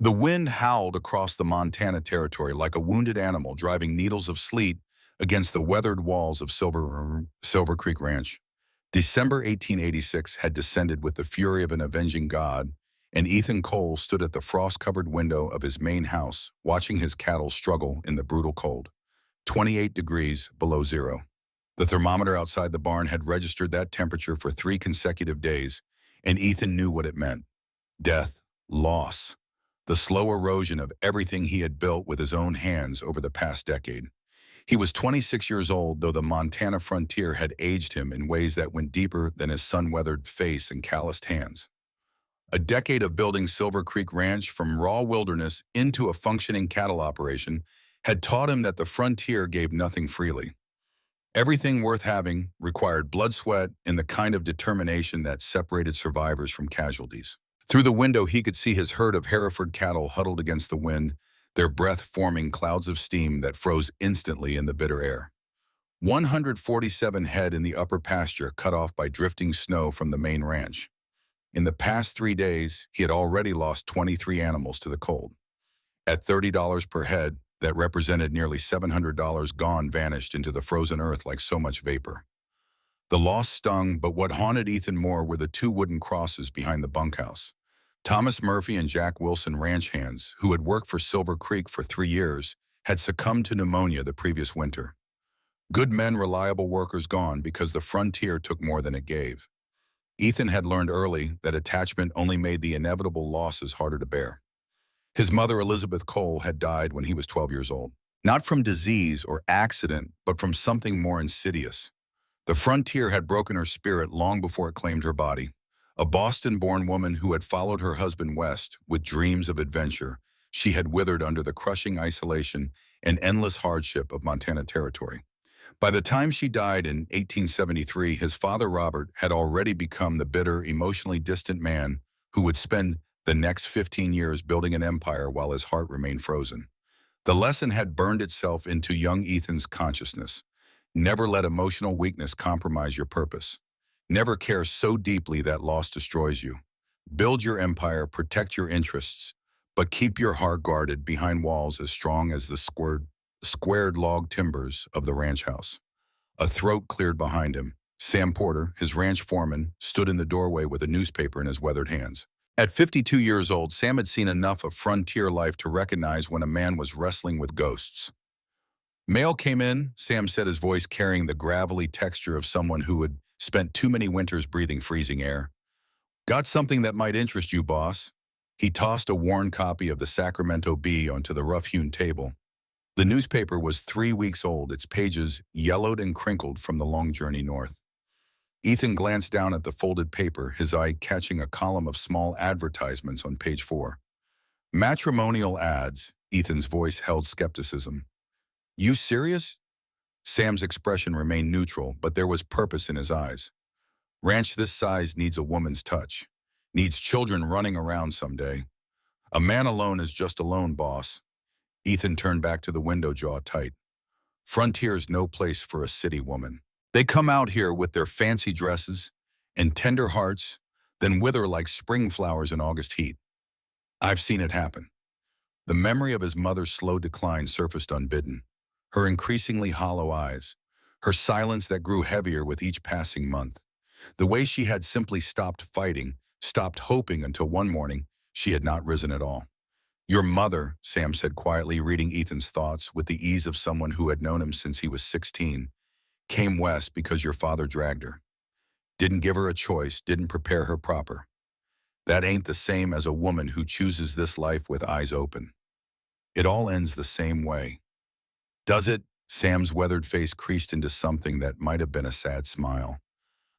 The wind howled across the Montana territory like a wounded animal driving needles of sleet against the weathered walls of Silver Creek Ranch. December 1886 had descended with the fury of an avenging god, and Ethan Cole stood at the frost-covered window of his main house, watching his cattle struggle in the brutal cold. 28 degrees below zero. The thermometer outside the barn had registered that temperature for 3 consecutive days, and Ethan knew what it meant. Death, loss, the slow erosion of everything he had built with his own hands over the past decade. He was 26 years old, though the Montana frontier had aged him in ways that went deeper than his sun-weathered face and calloused hands. A decade of building Silver Creek Ranch from raw wilderness into a functioning cattle operation had taught him that the frontier gave nothing freely. Everything worth having required blood, sweat, and the kind of determination that separated survivors from casualties. Through the window, he could see his herd of Hereford cattle huddled against the wind, their breath forming clouds of steam that froze instantly in the bitter air. 147 head in the upper pasture cut off by drifting snow from the main ranch. In the past 3 days, he had already lost 23 animals to the cold. At $30 per head, that represented nearly $700 gone vanished into the frozen earth like so much vapor. The loss stung, but what haunted Ethan more were the two wooden crosses behind the bunkhouse. Thomas Murphy and Jack Wilson, ranch hands, who had worked for Silver Creek for 3 years, had succumbed to pneumonia the previous winter. Good men, reliable workers gone because the frontier took more than it gave. Ethan had learned early that attachment only made the inevitable losses harder to bear. His mother, Elizabeth Cole, had died when he was 12 years old. Not from disease or accident, but from something more insidious. The frontier had broken her spirit long before it claimed her body. A Boston-born woman who had followed her husband west with dreams of adventure, she had withered under the crushing isolation and endless hardship of Montana territory. By the time she died in 1873, his father, Robert, had already become the bitter, emotionally distant man who would spend the next 15 years building an empire while his heart remained frozen. The lesson had burned itself into young Ethan's consciousness. Never let emotional weakness compromise your purpose. Never care so deeply that loss destroys you. Build your empire, protect your interests, but keep your heart guarded behind walls as strong as the squared log timbers of the ranch house. A throat cleared behind him. Sam Porter, his ranch foreman, stood in the doorway with a newspaper in his weathered hands. At 52 years old, Sam had seen enough of frontier life to recognize when a man was wrestling with ghosts. Mail came in, Sam said, his voice carrying the gravelly texture of someone who had spent too many winters breathing freezing air. Got something that might interest you, boss. He tossed a worn copy of the Sacramento Bee onto the rough-hewn table. The newspaper was 3 weeks old, its pages yellowed and crinkled from the long journey north. Ethan glanced down at the folded paper, his eye catching a column of small advertisements on page 4. Matrimonial ads, Ethan's voice held skepticism. You serious? Sam's expression remained neutral, but there was purpose in his eyes. Ranch this size needs a woman's touch. Needs children running around someday. A man alone is just alone, boss. Ethan turned back to the window, jaw tight. Frontier's no place for a city woman. They come out here with their fancy dresses and tender hearts, then wither like spring flowers in August heat. I've seen it happen. The memory of his mother's slow decline surfaced unbidden. Her increasingly hollow eyes, her silence that grew heavier with each passing month. The way she had simply stopped fighting, stopped hoping until one morning she had not risen at all. Your mother, Sam said quietly, reading Ethan's thoughts with the ease of someone who had known him since he was 16, came west because your father dragged her. Didn't give her a choice, didn't prepare her proper. That ain't the same as a woman who chooses this life with eyes open. It all ends the same way. Does it? Sam's weathered face creased into something that might have been a sad smile.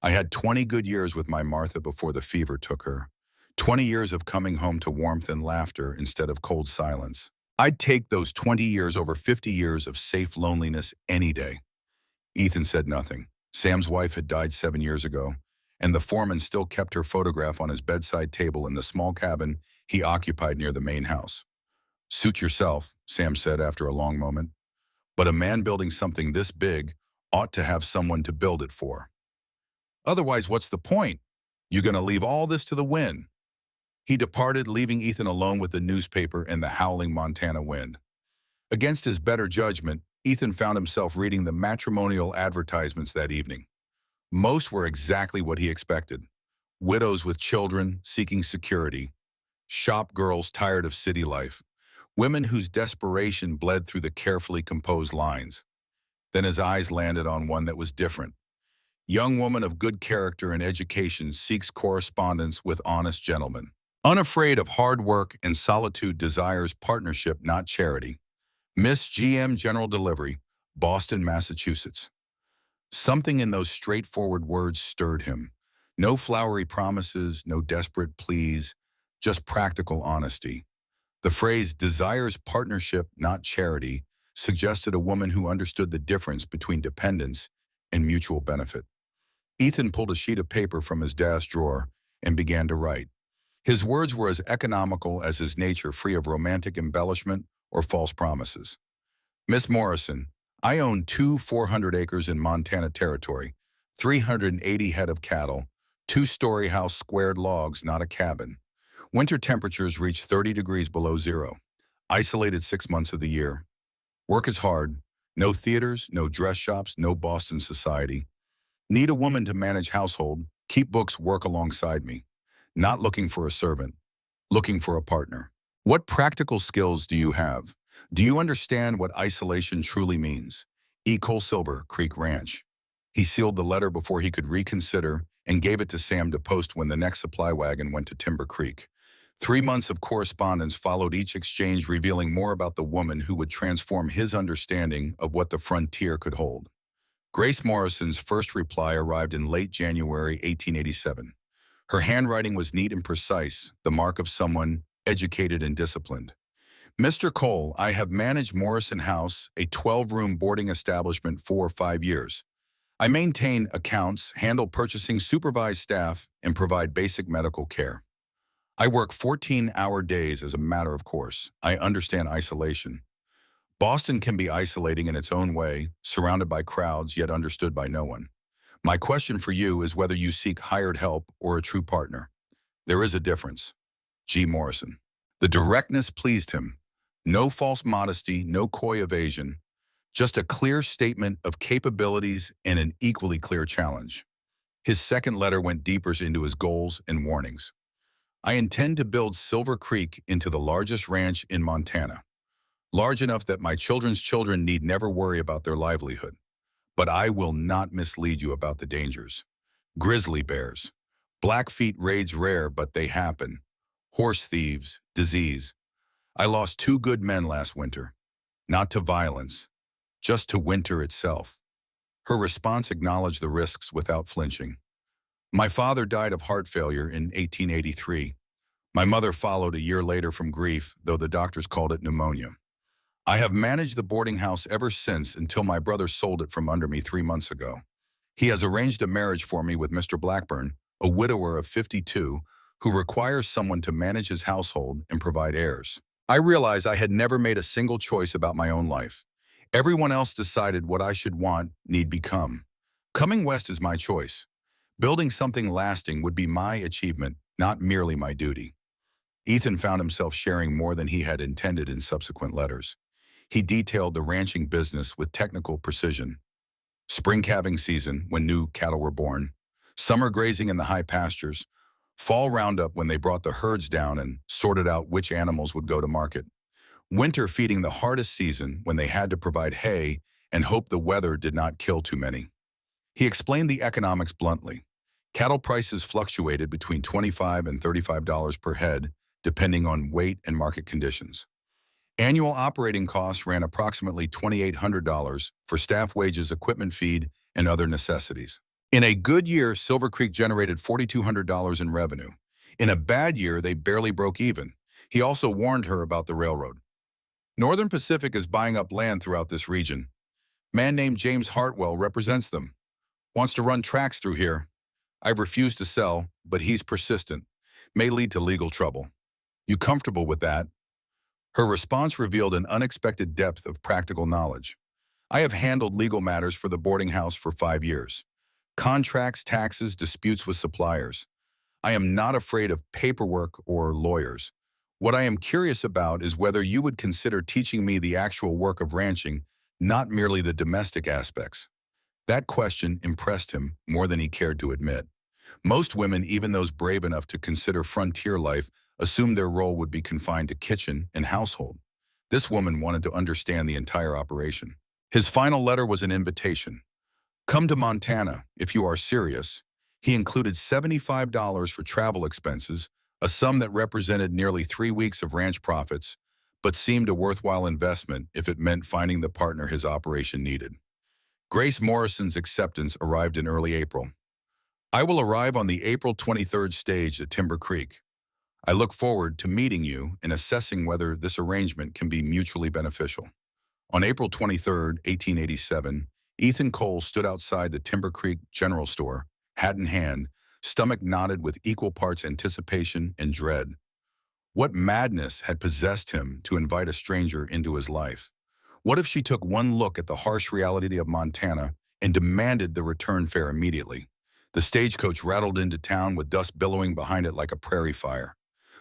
I had 20 good years with my Martha before the fever took her. 20 years of coming home to warmth and laughter instead of cold silence. I'd take those 20 years over 50 years of safe loneliness any day. Ethan said nothing. Sam's wife had died 7 years ago, and the foreman still kept her photograph on his bedside table in the small cabin he occupied near the main house. Suit yourself, Sam said after a long moment. But a man building something this big ought to have someone to build it for. Otherwise, what's the point? You gonna leave all this to the wind? He departed, leaving Ethan alone with the newspaper and the howling Montana wind. Against his better judgment, Ethan found himself reading the matrimonial advertisements that evening. Most were exactly what he expected. Widows with children seeking security, shop girls tired of city life, women whose desperation bled through the carefully composed lines. Then his eyes landed on one that was different. Young woman of good character and education seeks correspondence with honest gentlemen. Unafraid of hard work and solitude, desires partnership, not charity. Miss GM General Delivery, Boston, Massachusetts. Something in those straightforward words stirred him. No flowery promises, no desperate pleas, just practical honesty. The phrase desires partnership, not charity, suggested a woman who understood the difference between dependence and mutual benefit. Ethan pulled a sheet of paper from his desk drawer and began to write. His words were as economical as his nature, free of romantic embellishment or false promises. Miss Morrison, I own 400 acres in Montana Territory, 380 head of cattle, two-story house, squared logs, not a cabin. Winter temperatures reach 30 degrees below zero. Isolated 6 months of the year. Work is hard. No theaters, no dress shops, no Boston society. Need a woman to manage household, keep books, work alongside me. Not looking for a servant, looking for a partner. What practical skills do you have? Do you understand what isolation truly means? E. Cole, Silver Creek Ranch. He sealed the letter before he could reconsider and gave it to Sam to post when the next supply wagon went to Timber Creek. 3 months of correspondence followed, each exchange revealing more about the woman who would transform his understanding of what the frontier could hold. Grace Morrison's first reply arrived in late January 1887. Her handwriting was neat and precise, the mark of someone educated and disciplined. Mr. Cole, I have managed Morrison House, a 12-room boarding establishment, for 5 years. I maintain accounts, handle purchasing, supervise staff, and provide basic medical care. I work 14-hour days as a matter of course. I understand isolation. Boston can be isolating in its own way, surrounded by crowds, yet understood by no one. My question for you is whether you seek hired help or a true partner. There is a difference. G. Morrison. The directness pleased him. No false modesty, no coy evasion, just a clear statement of capabilities and an equally clear challenge. His second letter went deeper into his goals and warnings. I intend to build Silver Creek into the largest ranch in Montana, large enough that my children's children need never worry about their livelihood. But I will not mislead you about the dangers. Grizzly bears. Blackfeet raids rare, but they happen. Horse thieves, disease. I lost 2 good men last winter. Not to violence, just to winter itself. Her response acknowledged the risks without flinching. My father died of heart failure in 1883. My mother followed a year later from grief, though the doctors called it pneumonia. I have managed the boarding house ever since, until my brother sold it from under me 3 months ago. He has arranged a marriage for me with Mr. Blackburn, a widower of 52, who requires someone to manage his household and provide heirs. I realized I had never made a single choice about my own life. Everyone else decided what I should want, need, become. Coming west is my choice. Building something lasting would be my achievement, not merely my duty. Ethan found himself sharing more than he had intended in subsequent letters. He detailed the ranching business with technical precision. Spring calving season, when new cattle were born. Summer grazing in the high pastures. Fall roundup, when they brought the herds down and sorted out which animals would go to market. Winter feeding, the hardest season, when they had to provide hay and hope the weather did not kill too many. He explained the economics bluntly. Cattle prices fluctuated between $25 and $35 per head, depending on weight and market conditions. Annual operating costs ran approximately $2,800 for staff wages, equipment feed, and other necessities. In a good year, Silver Creek generated $4,200 in revenue. In a bad year, they barely broke even. He also warned her about the railroad. Northern Pacific is buying up land throughout this region. Man named James Hartwell represents them. Wants to run tracks through here. I've refused to sell, but he's persistent. May lead to legal trouble. You comfortable with that? Her response revealed an unexpected depth of practical knowledge. I have handled legal matters for the boarding house for 5 years. Contracts, taxes, disputes with suppliers. I am not afraid of paperwork or lawyers. What I am curious about is whether you would consider teaching me the actual work of ranching, not merely the domestic aspects. That question impressed him more than he cared to admit. Most women, even those brave enough to consider frontier life, assumed their role would be confined to kitchen and household. This woman wanted to understand the entire operation. His final letter was an invitation. Come to Montana if you are serious. He included $75 for travel expenses, a sum that represented nearly 3 weeks of ranch profits, but seemed a worthwhile investment if it meant finding the partner his operation needed. Grace Morrison's acceptance arrived in early April. I will arrive on the April 23rd stage at Timber Creek. I look forward to meeting you and assessing whether this arrangement can be mutually beneficial. On April 23rd, 1887, Ethan Cole stood outside the Timber Creek General Store, hat in hand, stomach knotted with equal parts anticipation and dread. What madness had possessed him to invite a stranger into his life? What if she took one look at the harsh reality of Montana and demanded the return fare immediately? The stagecoach rattled into town with dust billowing behind it like a prairie fire.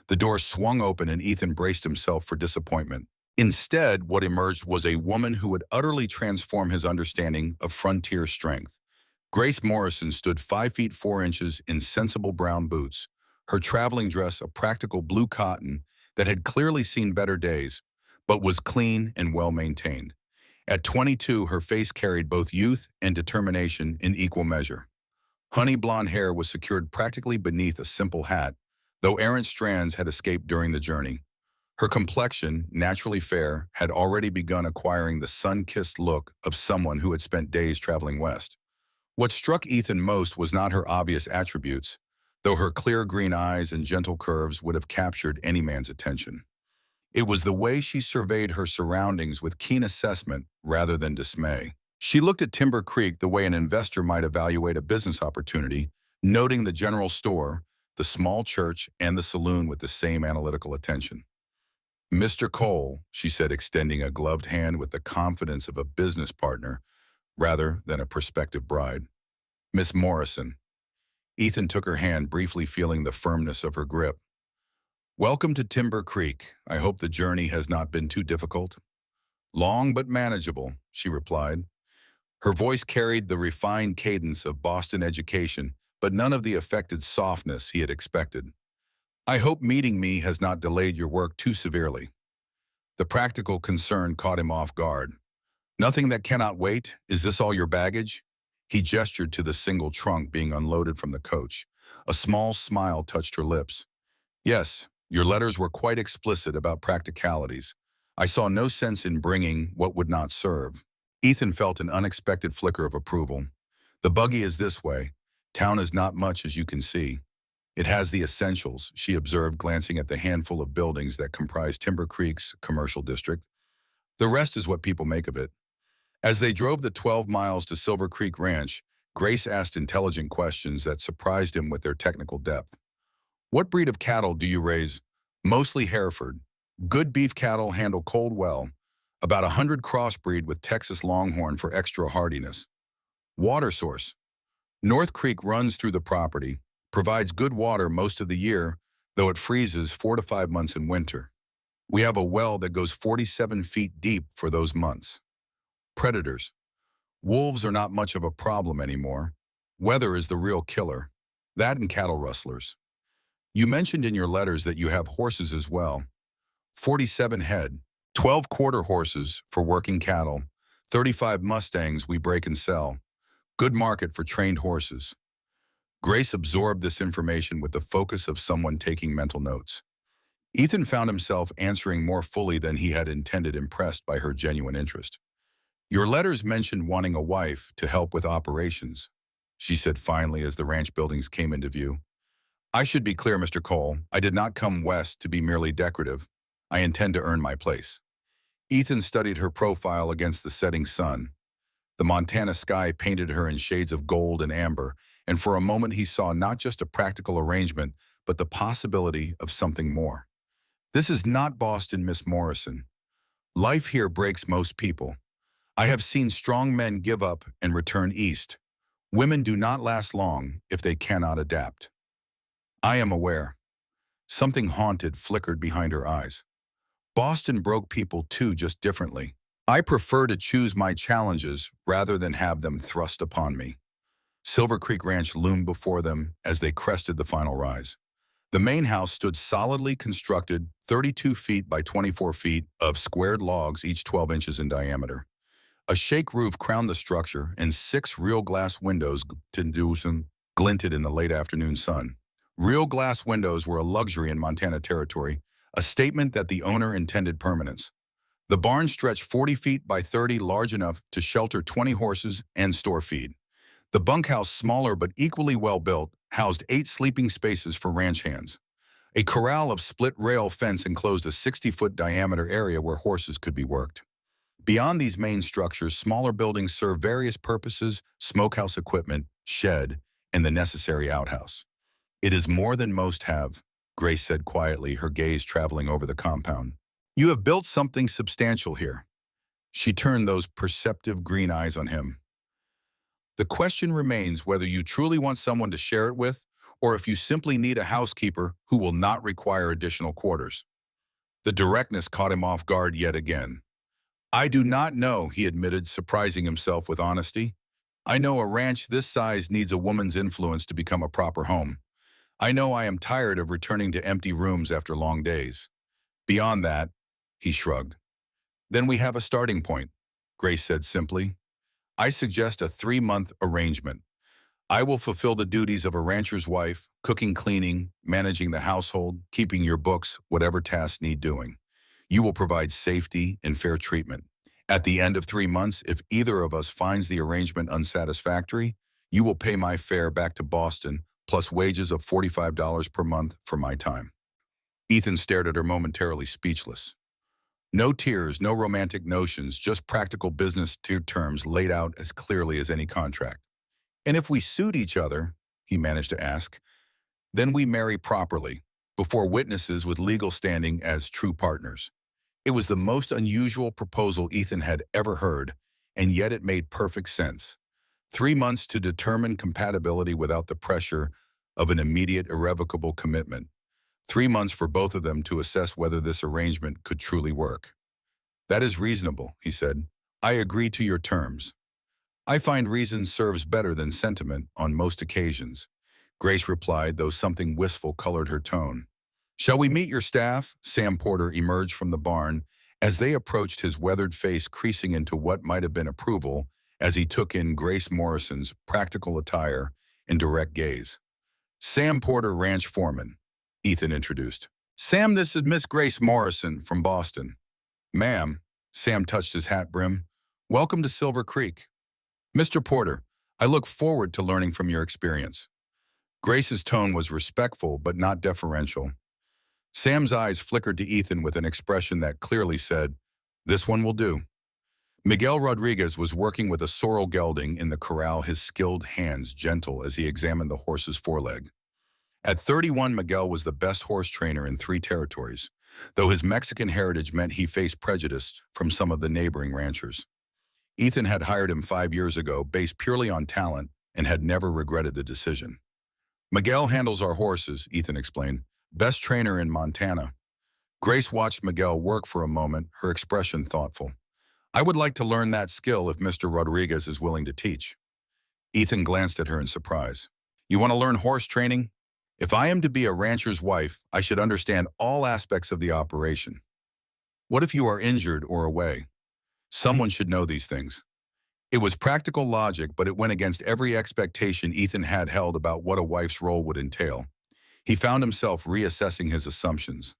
The door swung open and Ethan braced himself for disappointment. Instead, what emerged was a woman who would utterly transform his understanding of frontier strength. Grace Morrison stood 5 feet 4 inches in sensible brown boots, her traveling dress a practical blue cotton that had clearly seen better days, but was clean and well-maintained. At 22, her face carried both youth and determination in equal measure. Honey blonde hair was secured practically beneath a simple hat, though errant strands had escaped during the journey. Her complexion, naturally fair, had already begun acquiring the sun-kissed look of someone who had spent days traveling west. What struck Ethan most was not her obvious attributes, though her clear green eyes and gentle curves would have captured any man's attention. It was the way she surveyed her surroundings with keen assessment rather than dismay. She looked at Timber Creek the way an investor might evaluate a business opportunity, noting the general store, the small church, and the saloon with the same analytical attention. Mr. Cole, she said, extending a gloved hand with the confidence of a business partner rather than a prospective bride. Miss Morrison. Ethan took her hand, briefly feeling the firmness of her grip. Welcome to Timber Creek. I hope the journey has not been too difficult. Long but manageable, she replied. Her voice carried the refined cadence of Boston education, but none of the affected softness he had expected. I hope meeting me has not delayed your work too severely. The practical concern caught him off guard. Nothing that cannot wait? Is this all your baggage? He gestured to the single trunk being unloaded from the coach. A small smile touched her lips. Yes, your letters were quite explicit about practicalities. I saw no sense in bringing what would not serve. Ethan felt an unexpected flicker of approval. The buggy is this way. Town is not much, as you can see. It has the essentials, she observed, glancing at the handful of buildings that comprise Timber Creek's commercial district. The rest is what people make of it. As they drove the 12 miles to Silver Creek Ranch, Grace asked intelligent questions that surprised him with their technical depth. What breed of cattle do you raise? Mostly Hereford. Good beef cattle handle cold well. About 100 crossbreed with Texas Longhorn for extra hardiness. Water source. North Creek runs through the property, provides good water most of the year, though it freezes 4 to 5 months in winter. We have a well that goes 47 feet deep for those months. Predators. Wolves are not much of a problem anymore. Weather is the real killer. That and cattle rustlers. You mentioned in your letters that you have horses as well. 47 head, 12 quarter horses for working cattle, 35 Mustangs we break and sell. Good market for trained horses. Grace absorbed this information with the focus of someone taking mental notes. Ethan found himself answering more fully than he had intended, impressed by her genuine interest. Your letters mentioned wanting a wife to help with operations, she said finally as the ranch buildings came into view. I should be clear, Mr. Cole. I did not come west to be merely decorative. I intend to earn my place. Ethan studied her profile against the setting sun. The Montana sky painted her in shades of gold and amber, and for a moment he saw not just a practical arrangement, but the possibility of something more. This is not Boston, Miss Morrison. Life here breaks most people. I have seen strong men give up and return east. Women do not last long if they cannot adapt. I am aware. Something haunted flickered behind her eyes. Boston broke people too, just differently. I prefer to choose my challenges rather than have them thrust upon me. Silver Creek Ranch loomed before them as they crested the final rise. The main house stood solidly constructed, 32 feet by 24 feet of squared logs, each 12 inches in diameter. A shake roof crowned the structure, and 6 real glass windows glinted in the late afternoon sun. Real glass windows were a luxury in Montana territory, a statement that the owner intended permanence. The barn stretched 40 feet by 30, large enough to shelter 20 horses and store feed. The bunkhouse, smaller but equally well-built, housed 8 sleeping spaces for ranch hands. A corral of split-rail fence enclosed a 60-foot diameter area where horses could be worked. Beyond these main structures, smaller buildings served various purposes: smokehouse equipment, shed, and the necessary outhouse. It is more than most have, Grace said quietly, her gaze traveling over the compound. You have built something substantial here. She turned those perceptive green eyes on him. The question remains whether you truly want someone to share it with, or if you simply need a housekeeper who will not require additional quarters. The directness caught him off guard yet again. I do not know, he admitted, surprising himself with honesty. I know a ranch this size needs a woman's influence to become a proper home. I know I am tired of returning to empty rooms after long days. Beyond that, he shrugged. Then we have a starting point, Grace said simply. I suggest a 3-month arrangement. I will fulfill the duties of a rancher's wife: cooking, cleaning, managing the household, keeping your books, whatever tasks need doing. You will provide safety and fair treatment. At the end of 3 months, if either of us finds the arrangement unsatisfactory, you will pay my fare back to Boston, plus wages of $45 per month for my time. Ethan stared at her, momentarily speechless. No tears, no romantic notions, just practical business terms laid out as clearly as any contract. And if we suit each other, he managed to ask, then we marry properly, before witnesses with legal standing as true partners. It was the most unusual proposal Ethan had ever heard, and yet it made perfect sense. 3 months to determine compatibility without the pressure of an immediate, irrevocable commitment. 3 months for both of them to assess whether this arrangement could truly work. That is reasonable, he said. I agree to your terms. I find reason serves better than sentiment on most occasions, Grace replied, though something wistful colored her tone. Shall we meet your staff? Sam Porter emerged from the barn as they approached, his weathered face creasing into what might have been approval as he took in Grace Morrison's practical attire and direct gaze. Sam Porter, ranch foreman, Ethan introduced. Sam, this is Miss Grace Morrison from Boston. Ma'am, Sam touched his hat brim. Welcome to Silver Creek. Mr. Porter, I look forward to learning from your experience. Grace's tone was respectful but not deferential. Sam's eyes flickered to Ethan with an expression that clearly said, this one will do. Miguel Rodriguez was working with a sorrel gelding in the corral, his skilled hands gentle as he examined the horse's foreleg. At 31, Miguel was the best horse trainer in 3 territories, though his Mexican heritage meant he faced prejudice from some of the neighboring ranchers. Ethan had hired him 5 years ago, based purely on talent, and had never regretted the decision. Miguel handles our horses, Ethan explained. Best trainer in Montana. Grace watched Miguel work for a moment, her expression thoughtful. I would like to learn that skill if Mr. Rodriguez is willing to teach. Ethan glanced at her in surprise. You want to learn horse training? If I am to be a rancher's wife, I should understand all aspects of the operation. What if you are injured or away? Someone should know these things. It was practical logic, but it went against every expectation Ethan had held about what a wife's role would entail. He found himself reassessing his assumptions.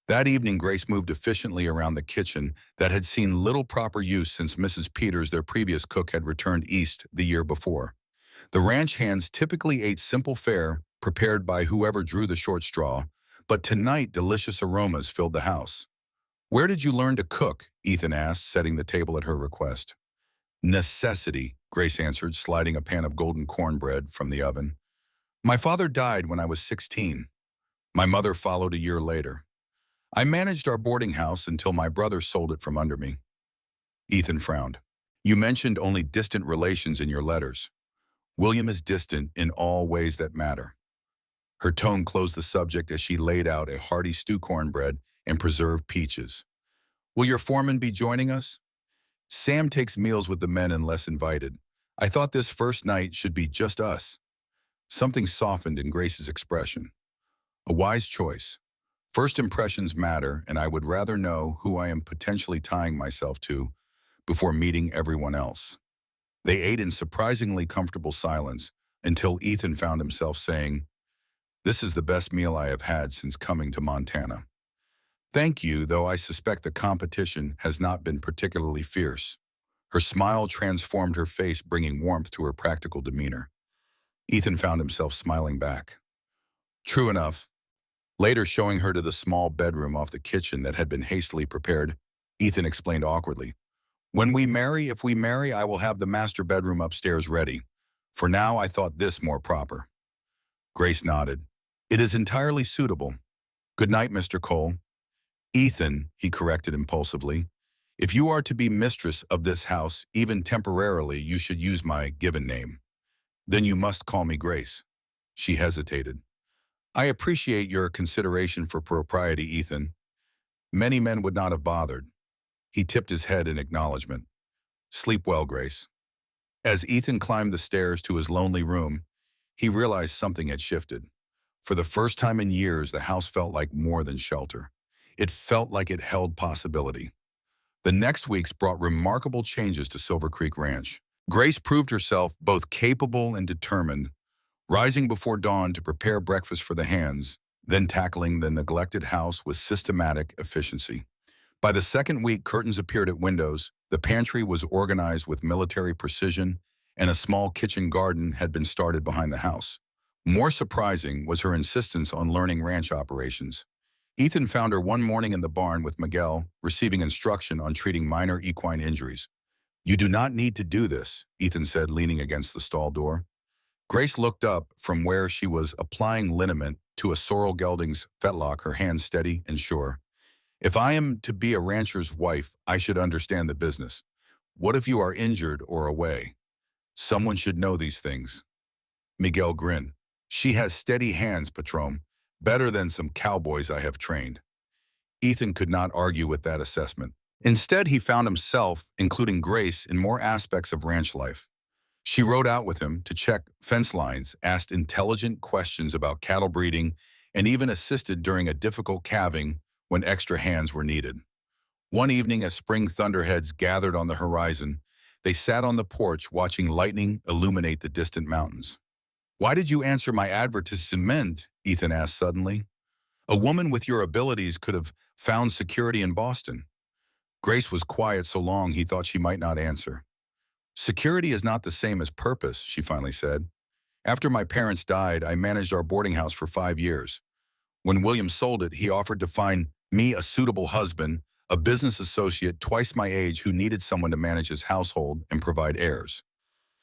That evening, Grace moved efficiently around the kitchen that had seen little proper use since Mrs. Peters, their previous cook, had returned east the year before. The ranch hands typically ate simple fare prepared by whoever drew the short straw, but tonight delicious aromas filled the house. Where did you learn to cook? Ethan asked, setting the table at her request. Necessity, Grace answered, sliding a pan of golden cornbread from the oven. My father died when I was 16. My mother followed a year later. I managed our boarding house until my brother sold it from under me. Ethan frowned. You mentioned only distant relations in your letters. William is distant in all ways that matter. Her tone closed the subject as she laid out a hearty stew cornbread and preserved peaches. Will your foreman be joining us? Sam takes meals with the men unless invited. I thought this first night should be just us. Something softened in Grace's expression. A wise choice. First impressions matter, and I would rather know who I am potentially tying myself to before meeting everyone else. They ate in surprisingly comfortable silence until Ethan found himself saying, "This is the best meal I have had since coming to Montana." Thank you, though I suspect the competition has not been particularly fierce. Her smile transformed her face, bringing warmth to her practical demeanor. Ethan found himself smiling back. True enough. Later, showing her to the small bedroom off the kitchen that had been hastily prepared, Ethan explained awkwardly, if we marry, I will have the master bedroom upstairs ready. For now, I thought this more proper." Grace nodded. "It is entirely suitable. Good night, Mr. Cole." "Ethan," he corrected impulsively. "If you are to be mistress of this house, even temporarily, you should use my given name. Then you must call me Grace." She hesitated. "I appreciate your consideration for propriety, Ethan. Many men would not have bothered." He tipped his head in acknowledgement. "Sleep well, Grace." As Ethan climbed the stairs to his lonely room, he realized something had shifted. For the first time in years, the house felt like more than shelter. It felt like it held possibility. The next weeks brought remarkable changes to Silver Creek Ranch. Grace proved herself both capable and determined, rising before dawn to prepare breakfast for the hands, then tackling the neglected house with systematic efficiency. By the second week, curtains appeared at windows, the pantry was organized with military precision, and a small kitchen garden had been started behind the house. More surprising was her insistence on learning ranch operations. Ethan found her one morning in the barn with Miguel, receiving instruction on treating minor equine injuries. "You do not need to do this," Ethan said, leaning against the stall door. Grace looked up from where she was applying liniment to a sorrel gelding's fetlock, her hands steady and sure. "If I am to be a rancher's wife, I should understand the business. What if you are injured or away? Someone should know these things." Miguel grinned. "She has steady hands, Patron. Better than some cowboys I have trained." Ethan could not argue with that assessment. Instead, he found himself including Grace in more aspects of ranch life. She rode out with him to check fence lines, asked intelligent questions about cattle breeding, and even assisted during a difficult calving when extra hands were needed. One evening, as spring thunderheads gathered on the horizon, they sat on the porch watching lightning illuminate the distant mountains. "Why did you answer my advertisement?" Ethan asked suddenly. "A woman with your abilities could have found security in Boston." Grace was quiet so long he thought she might not answer. "Security is not the same as purpose," she finally said. "After my parents died, I managed our boarding house for 5 years. When William sold it, he offered to find me a suitable husband, a business associate twice my age who needed someone to manage his household and provide heirs."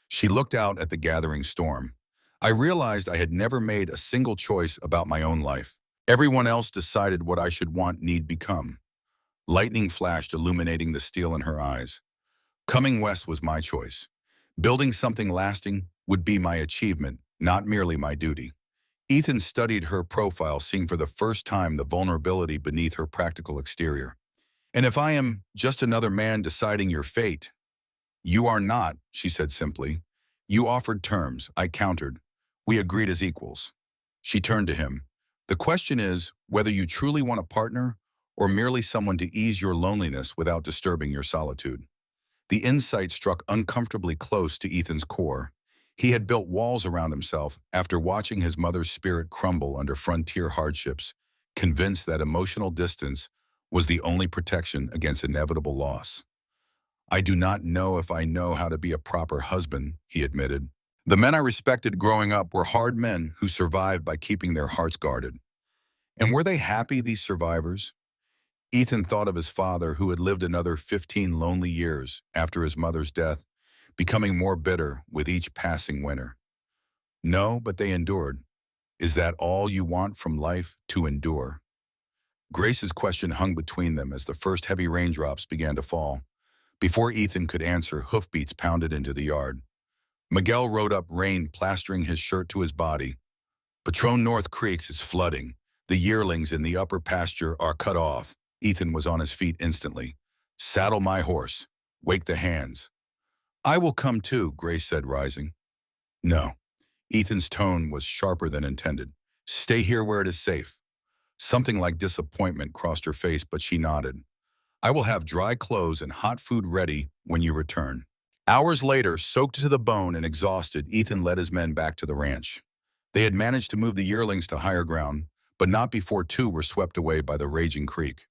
She looked out at the gathering storm. "I realized I had never made a single choice about my own life. Everyone else decided what I should want, need, become." Lightning flashed, illuminating the steel in her eyes. "Coming west was my choice. Building something lasting would be my achievement, not merely my duty." Ethan studied her profile, seeing for the first time the vulnerability beneath her practical exterior. "And if I am just another man deciding your fate?" "You are not," she said simply. "You offered terms, I countered. We agreed as equals." She turned to him. "The question is whether you truly want a partner or merely someone to ease your loneliness without disturbing your solitude." The insight struck uncomfortably close to Ethan's core. He had built walls around himself after watching his mother's spirit crumble under frontier hardships, convinced that emotional distance was the only protection against inevitable loss. "I do not know if I know how to be a proper husband," he admitted. "The men I respected growing up were hard men who survived by keeping their hearts guarded." And were they happy, these survivors? Ethan thought of his father, who had lived another 15 lonely years after his mother's death, becoming more bitter with each passing winter. No, but they endured. Is that all you want from life, to endure? Grace's question hung between them as the first heavy raindrops began to fall. Before Ethan could answer, hoofbeats pounded into the yard. Miguel rode up, rain plastering his shirt to his body. Patron North Creeks is flooding. The yearlings in the upper pasture are cut off. Ethan was on his feet instantly. Saddle my horse. Wake the hands. I will come too, Grace said, rising. No. Ethan's tone was sharper than intended. Stay here where it is safe. Something like disappointment crossed her face, but she nodded. I will have dry clothes and hot food ready when you return. Hours later, soaked to the bone and exhausted, Ethan led his men back to the ranch. They had managed to move the yearlings to higher ground, but not before two were swept away by the raging creek.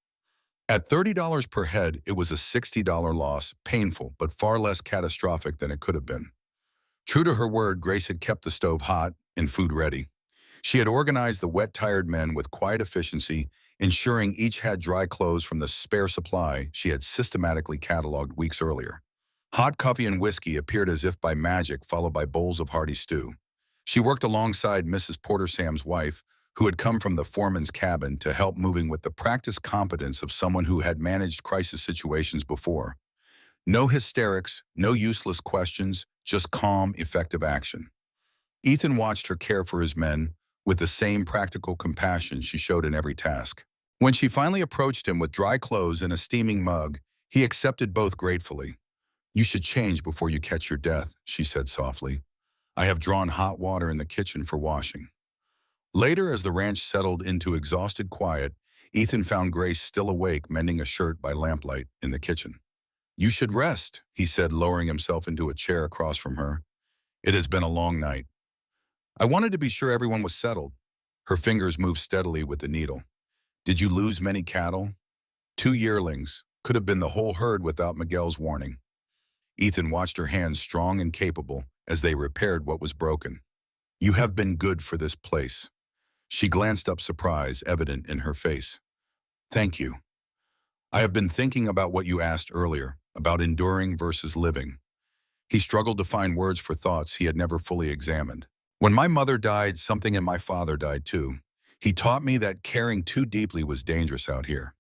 At $30 per head, it was a $60 loss, painful but far less catastrophic than it could have been. True to her word, Grace had kept the stove hot and food ready. She had organized the wet, tired men with quiet efficiency, ensuring each had dry clothes from the spare supply she had systematically cataloged weeks earlier. Hot coffee and whiskey appeared as if by magic, followed by bowls of hearty stew. She worked alongside Mrs. Porter Sam's wife, who had come from the foreman's cabin to help, moving with the practiced competence of someone who had managed crisis situations before. No hysterics, no useless questions, just calm, effective action. Ethan watched her care for his men with the same practical compassion she showed in every task. When she finally approached him with dry clothes and a steaming mug, he accepted both gratefully. You should change before you catch your death, she said softly. I have drawn hot water in the kitchen for washing. Later, as the ranch settled into exhausted quiet, Ethan found Grace still awake, mending a shirt by lamplight in the kitchen. You should rest, he said, lowering himself into a chair across from her. It has been a long night. I wanted to be sure everyone was settled. Her fingers moved steadily with the needle. Did you lose many cattle? 2 yearlings. Could have been the whole herd without Miguel's warning. Ethan watched her hands, strong and capable, as they repaired what was broken. You have been good for this place. She glanced up, surprise evident in her face. Thank you. I have been thinking about what you asked earlier, about enduring versus living. He struggled to find words for thoughts he had never fully examined. When my mother died, something in my father died too. He taught me that caring too deeply was dangerous out here.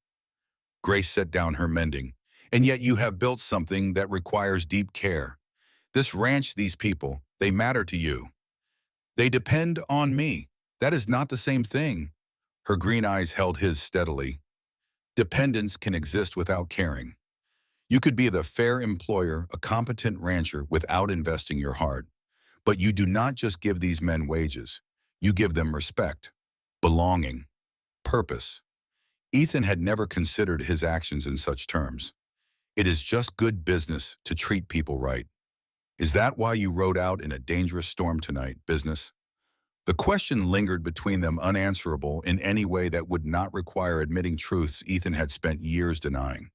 Grace set down her mending. And yet you have built something that requires deep care. This ranch, these people, they matter to you. They depend on me. That is not the same thing. Her green eyes held his steadily. Dependence can exist without caring. You could be the fair employer, a competent rancher without investing your heart. But you do not just give these men wages. You give them respect, belonging, purpose. Ethan had never considered his actions in such terms. It is just good business to treat people right. Is that why you rode out in a dangerous storm tonight, business? The question lingered between them, unanswerable in any way that would not require admitting truths Ethan had spent years denying.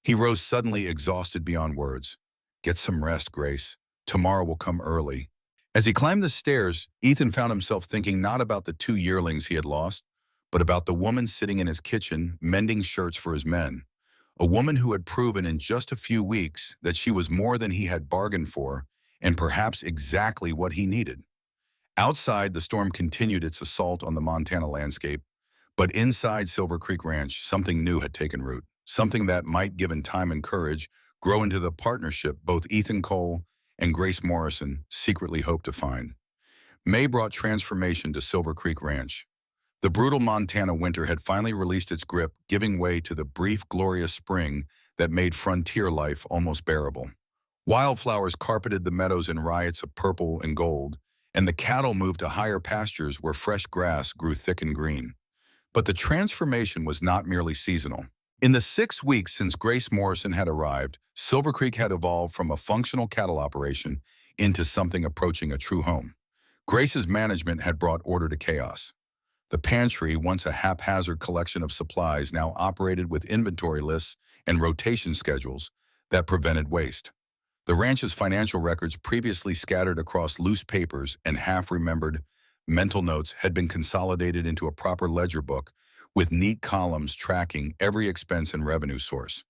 He rose suddenly, exhausted beyond words. Get some rest, Grace. Tomorrow will come early. As he climbed the stairs, Ethan found himself thinking not about the 2 yearlings he had lost, but about the woman sitting in his kitchen, mending shirts for his men. A woman who had proven in just a few weeks that she was more than he had bargained for, and perhaps exactly what he needed. Outside, the storm continued its assault on the Montana landscape, but inside Silver Creek Ranch, something new had taken root, something that might, given time and courage, grow into the partnership both Ethan Cole and Grace Morrison secretly hoped to find. May brought transformation to Silver Creek Ranch. The brutal Montana winter had finally released its grip, giving way to the brief, glorious spring that made frontier life almost bearable. Wildflowers carpeted the meadows in riots of purple and gold, and the cattle moved to higher pastures where fresh grass grew thick and green. But the transformation was not merely seasonal. In the 6 weeks since Grace Morrison had arrived, Silver Creek had evolved from a functional cattle operation into something approaching a true home. Grace's management had brought order to chaos. The pantry, once a haphazard collection of supplies, now operated with inventory lists and rotation schedules that prevented waste. The ranch's financial records, previously scattered across loose papers and half-remembered mental notes, had been consolidated into a proper ledger book with neat columns tracking every expense and revenue source.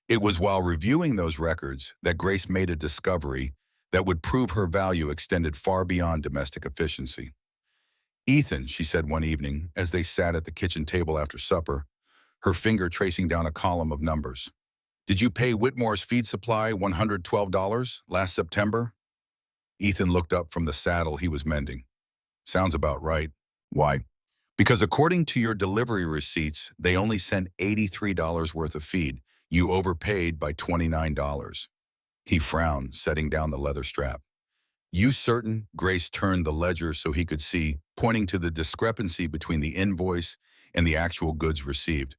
It was while reviewing those records that Grace made a discovery that would prove her value extended far beyond domestic efficiency. Ethan, she said one evening as they sat at the kitchen table after supper, her finger tracing down a column of numbers. Did you pay Whitmore's feed supply $112 last September? Ethan looked up from the saddle he was mending. Sounds about right. Why? Because according to your delivery receipts, they only sent $83 worth of feed. You overpaid by $29. He frowned, setting down the leather strap. You certain? Grace turned the ledger so he could see, pointing to the discrepancy between the invoice and the actual goods received.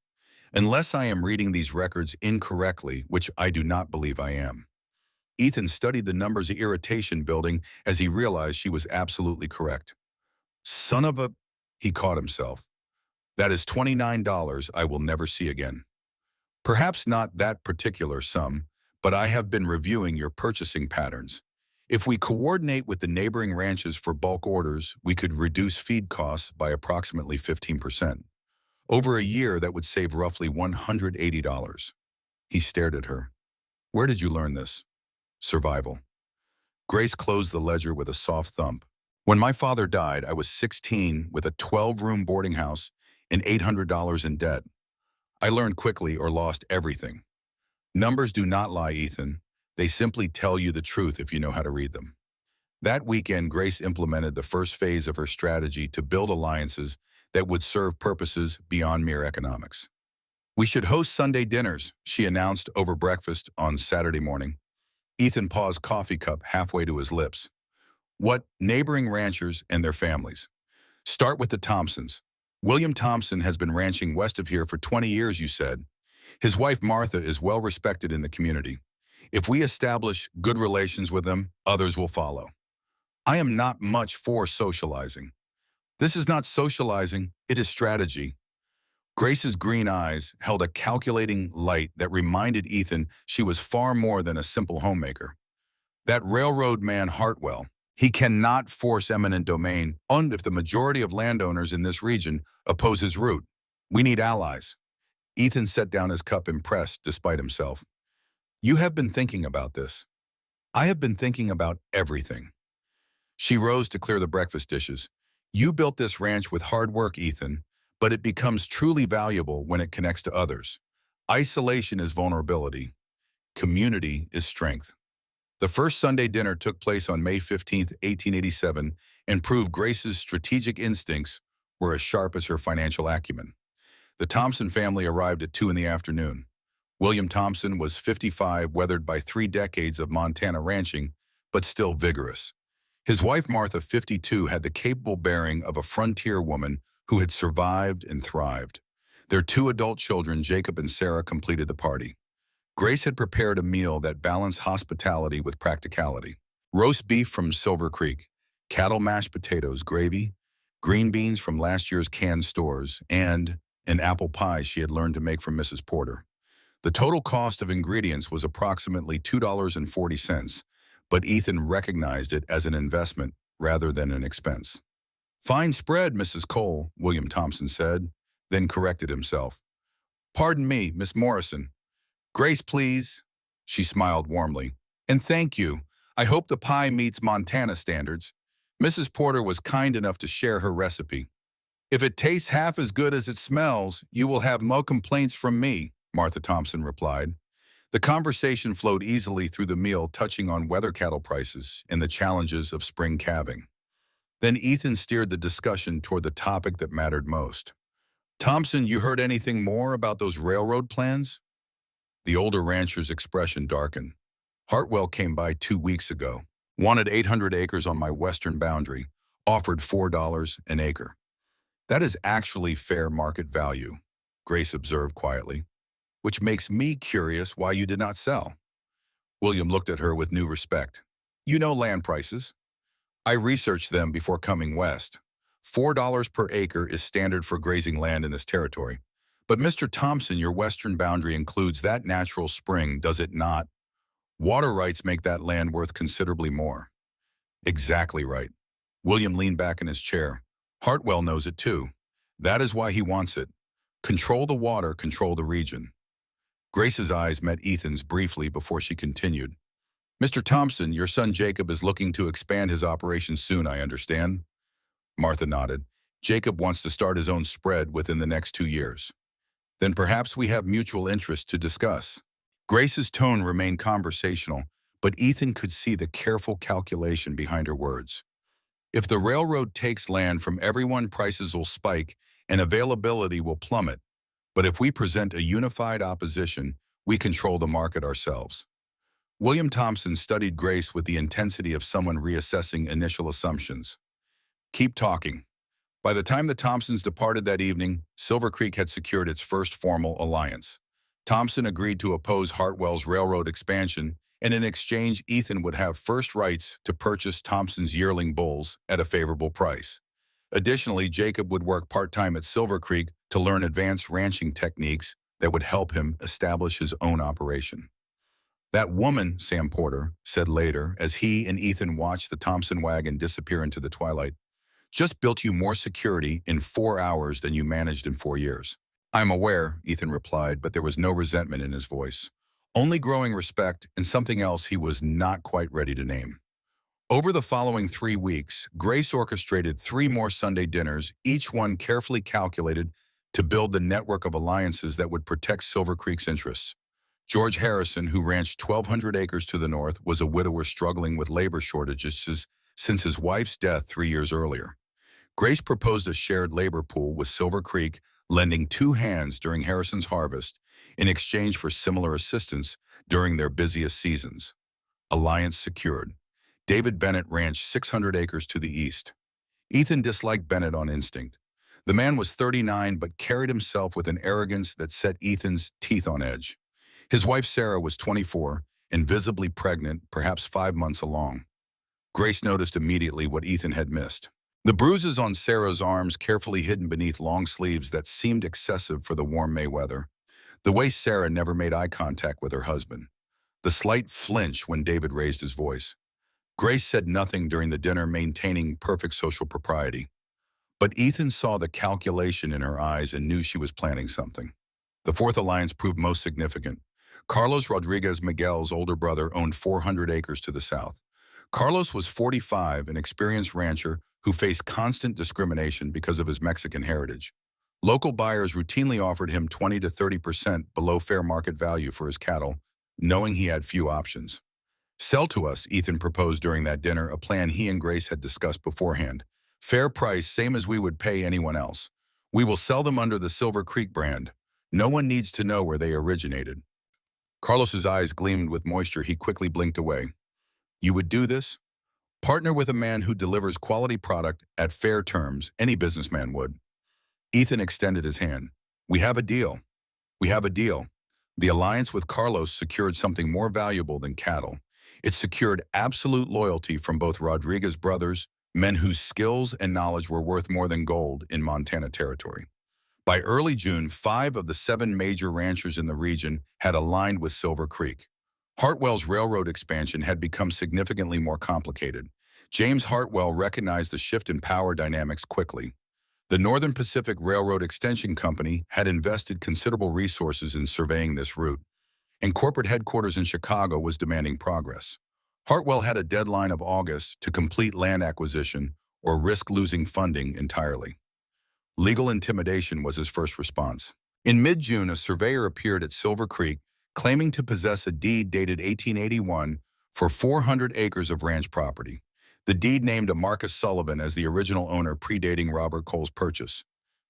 Unless I am reading these records incorrectly, which I do not believe I am. Ethan studied the numbers of irritation building as he realized she was absolutely correct. Son of a... He caught himself. That is $29 I will never see again. Perhaps not that particular sum, but I have been reviewing your purchasing patterns. If we coordinate with the neighboring ranches for bulk orders, we could reduce feed costs by approximately 15%. Over a year, that would save roughly $180. He stared at her. Where did you learn this? Survival. Grace closed the ledger with a soft thump. When my father died, I was 16 with a 12-room boarding house and $800 in debt. I learned quickly or lost everything. Numbers do not lie, Ethan. They simply tell you the truth if you know how to read them. That weekend, Grace implemented the first phase of her strategy to build alliances that would serve purposes beyond mere economics. We should host Sunday dinners, she announced over breakfast on Saturday morning. Ethan paused coffee cup halfway to his lips. What? Neighboring ranchers and their families. Start with the Thompsons. William Thompson has been ranching west of here for 20 years, you said. His wife Martha is well respected in the community. If we establish good relations with them, others will follow. I am not much for socializing. This is not socializing, it is strategy. Grace's green eyes held a calculating light that reminded Ethan she was far more than a simple homemaker. That railroad man Hartwell, he cannot force eminent domain, and if the majority of landowners in this region oppose his route, we need allies. Ethan set down his cup impressed despite himself. You have been thinking about this. I have been thinking about everything. She rose to clear the breakfast dishes. You built this ranch with hard work, Ethan, but it becomes truly valuable when it connects to others. Isolation is vulnerability. Community is strength. The first Sunday dinner took place on May 15, 1887, and proved Grace's strategic instincts were as sharp as her financial acumen. The Thompson family arrived at 2 in the afternoon. William Thompson was 55, weathered by 3 decades of Montana ranching, but still vigorous. His wife Martha, 52, had the capable bearing of a frontier woman who had survived and thrived. Their 2 adult children, Jacob and Sarah, completed the party. Grace had prepared a meal that balanced hospitality with practicality. Roast beef from Silver Creek, cattle mashed potatoes, gravy, green beans from last year's canned stores, and an apple pie she had learned to make from Mrs. Porter. The total cost of ingredients was approximately $2.40, but Ethan recognized it as an investment rather than an expense. Fine spread, Mrs. Cole, William Thompson said, then corrected himself. Pardon me, Miss Morrison. Grace, please. She smiled warmly. And thank you. I hope the pie meets Montana standards. Mrs. Porter was kind enough to share her recipe. If it tastes half as good as it smells, you will have no complaints from me, Martha Thompson replied. The conversation flowed easily through the meal, touching on weather cattle prices and the challenges of spring calving. Then Ethan steered the discussion toward the topic that mattered most. Thompson, you heard anything more about those railroad plans? The older rancher's expression darkened. Hartwell came by 2 weeks ago, wanted 800 acres on my western boundary, offered $4 an acre. That is actually fair market value, Grace observed quietly, which makes me curious why you did not sell. William looked at her with new respect. You know land prices. I researched them before coming west. $4 per acre is standard for grazing land in this territory. But Mr. Thompson, your western boundary includes that natural spring, does it not? Water rights make that land worth considerably more. Exactly right. William leaned back in his chair. Hartwell knows it too. That is why he wants it. Control the water, control the region. Grace's eyes met Ethan's briefly before she continued. Mr. Thompson, your son Jacob is looking to expand his operations soon, I understand. Martha nodded. Jacob wants to start his own spread within the next 2 years. Then perhaps we have mutual interest to discuss. Grace's tone remained conversational, but Ethan could see the careful calculation behind her words. If the railroad takes land from everyone, prices will spike and availability will plummet. But if we present a unified opposition, we control the market ourselves. William Thompson studied Grace with the intensity of someone reassessing initial assumptions. Keep talking. By the time the Thompsons departed that evening, Silver Creek had secured its first formal alliance. Thompson agreed to oppose Hartwell's railroad expansion, and in exchange, Ethan would have first rights to purchase Thompson's yearling bulls at a favorable price. Additionally, Jacob would work part-time at Silver Creek to learn advanced ranching techniques that would help him establish his own operation. That woman, Sam Porter said later, as he and Ethan watched the Thompson wagon disappear into the twilight, just built you more security in 4 hours than you managed in 4 years. I'm aware, Ethan replied, but there was no resentment in his voice. Only growing respect and something else he was not quite ready to name. Over the following 3 weeks, Grace orchestrated 3 more Sunday dinners, each one carefully calculated to build the network of alliances that would protect Silver Creek's interests. George Harrison, who ranched 1,200 acres to the north, was a widower struggling with labor shortages since his wife's death 3 years earlier. Grace proposed a shared labor pool with Silver Creek, lending 2 hands during Harrison's harvest in exchange for similar assistance during their busiest seasons. Alliance secured. David Bennett ranched 600 acres to the east. Ethan disliked Bennett on instinct. The man was 39 but carried himself with an arrogance that set Ethan's teeth on edge. His wife Sarah was 24 and visibly pregnant, perhaps 5 months along. Grace noticed immediately what Ethan had missed. The bruises on Sarah's arms carefully hidden beneath long sleeves that seemed excessive for the warm May weather. The way Sarah never made eye contact with her husband. The slight flinch when David raised his voice. Grace said nothing during the dinner, maintaining perfect social propriety. But Ethan saw the calculation in her eyes and knew she was planning something. The fourth alliance proved most significant. Carlos Rodriguez Miguel's older brother owned 400 acres to the south. Carlos was 45, an experienced rancher who faced constant discrimination because of his Mexican heritage. Local buyers routinely offered him 20 to 30% below fair market value for his cattle, knowing he had few options. Sell to us, Ethan proposed during that dinner, a plan he and Grace had discussed beforehand. Fair price, same as we would pay anyone else. We will sell them under the Silver Creek brand. No one needs to know where they originated. Carlos's eyes gleamed with moisture. He quickly blinked away. You would do this? Partner with a man who delivers quality product at fair terms, any businessman would. Ethan extended his hand. We have a deal. We have a deal. The alliance with Carlos secured something more valuable than cattle. It secured absolute loyalty from both Rodriguez brothers, men whose skills and knowledge were worth more than gold in Montana territory. By early June, 5 of the 7 major ranchers in the region had aligned with Silver Creek. Hartwell's railroad expansion had become significantly more complicated. James Hartwell recognized the shift in power dynamics quickly. The Northern Pacific Railroad Extension Company had invested considerable resources in surveying this route, and corporate headquarters in Chicago was demanding progress. Hartwell had a deadline of August to complete land acquisition or risk losing funding entirely. Legal intimidation was his first response. In mid-June, a surveyor appeared at Silver Creek claiming to possess a deed dated 1881 for 400 acres of ranch property. The deed named a Marcus Sullivan as the original owner, predating Robert Cole's purchase.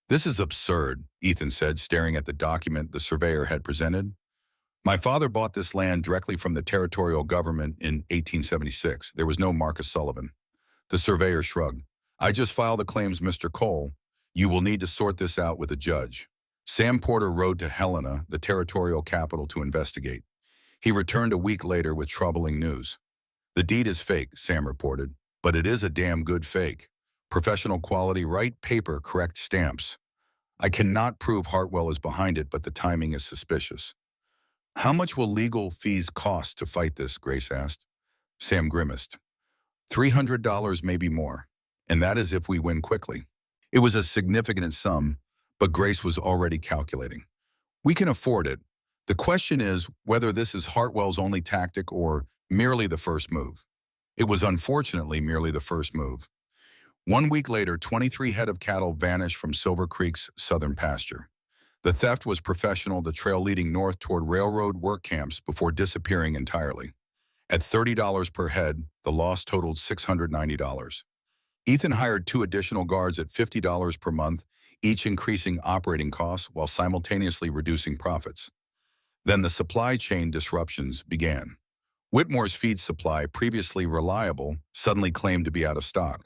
This is absurd, Ethan said, staring at the document the surveyor had presented. My father bought this land directly from the territorial government in 1876. There was no Marcus Sullivan. The surveyor shrugged. I just filed the claims, Mr. Cole. You will need to sort this out with a judge. Sam Porter rode to Helena, the territorial capital, to investigate. He returned a week later with troubling news. The deed is fake, Sam reported, but it is a damn good fake. Professional quality, right paper, correct stamps. I cannot prove Hartwell is behind it, but the timing is suspicious. How much will legal fees cost to fight this? Grace asked. Sam grimaced. $300, maybe more. And that is if we win quickly. It was a significant sum, but Grace was already calculating. We can afford it. The question is whether this is Hartwell's only tactic or merely the first move. It was unfortunately merely the first move. 1 week later, 23 head of cattle vanished from Silver Creek's southern pasture. The theft was professional, the trail leading north toward railroad work camps before disappearing entirely. At $30 per head, the loss totaled $690. Ethan hired 2 additional guards at $50 per month, each increasing operating costs while simultaneously reducing profits. Then the supply chain disruptions began. Whitmore's feed supply, previously reliable, suddenly claimed to be out of stock.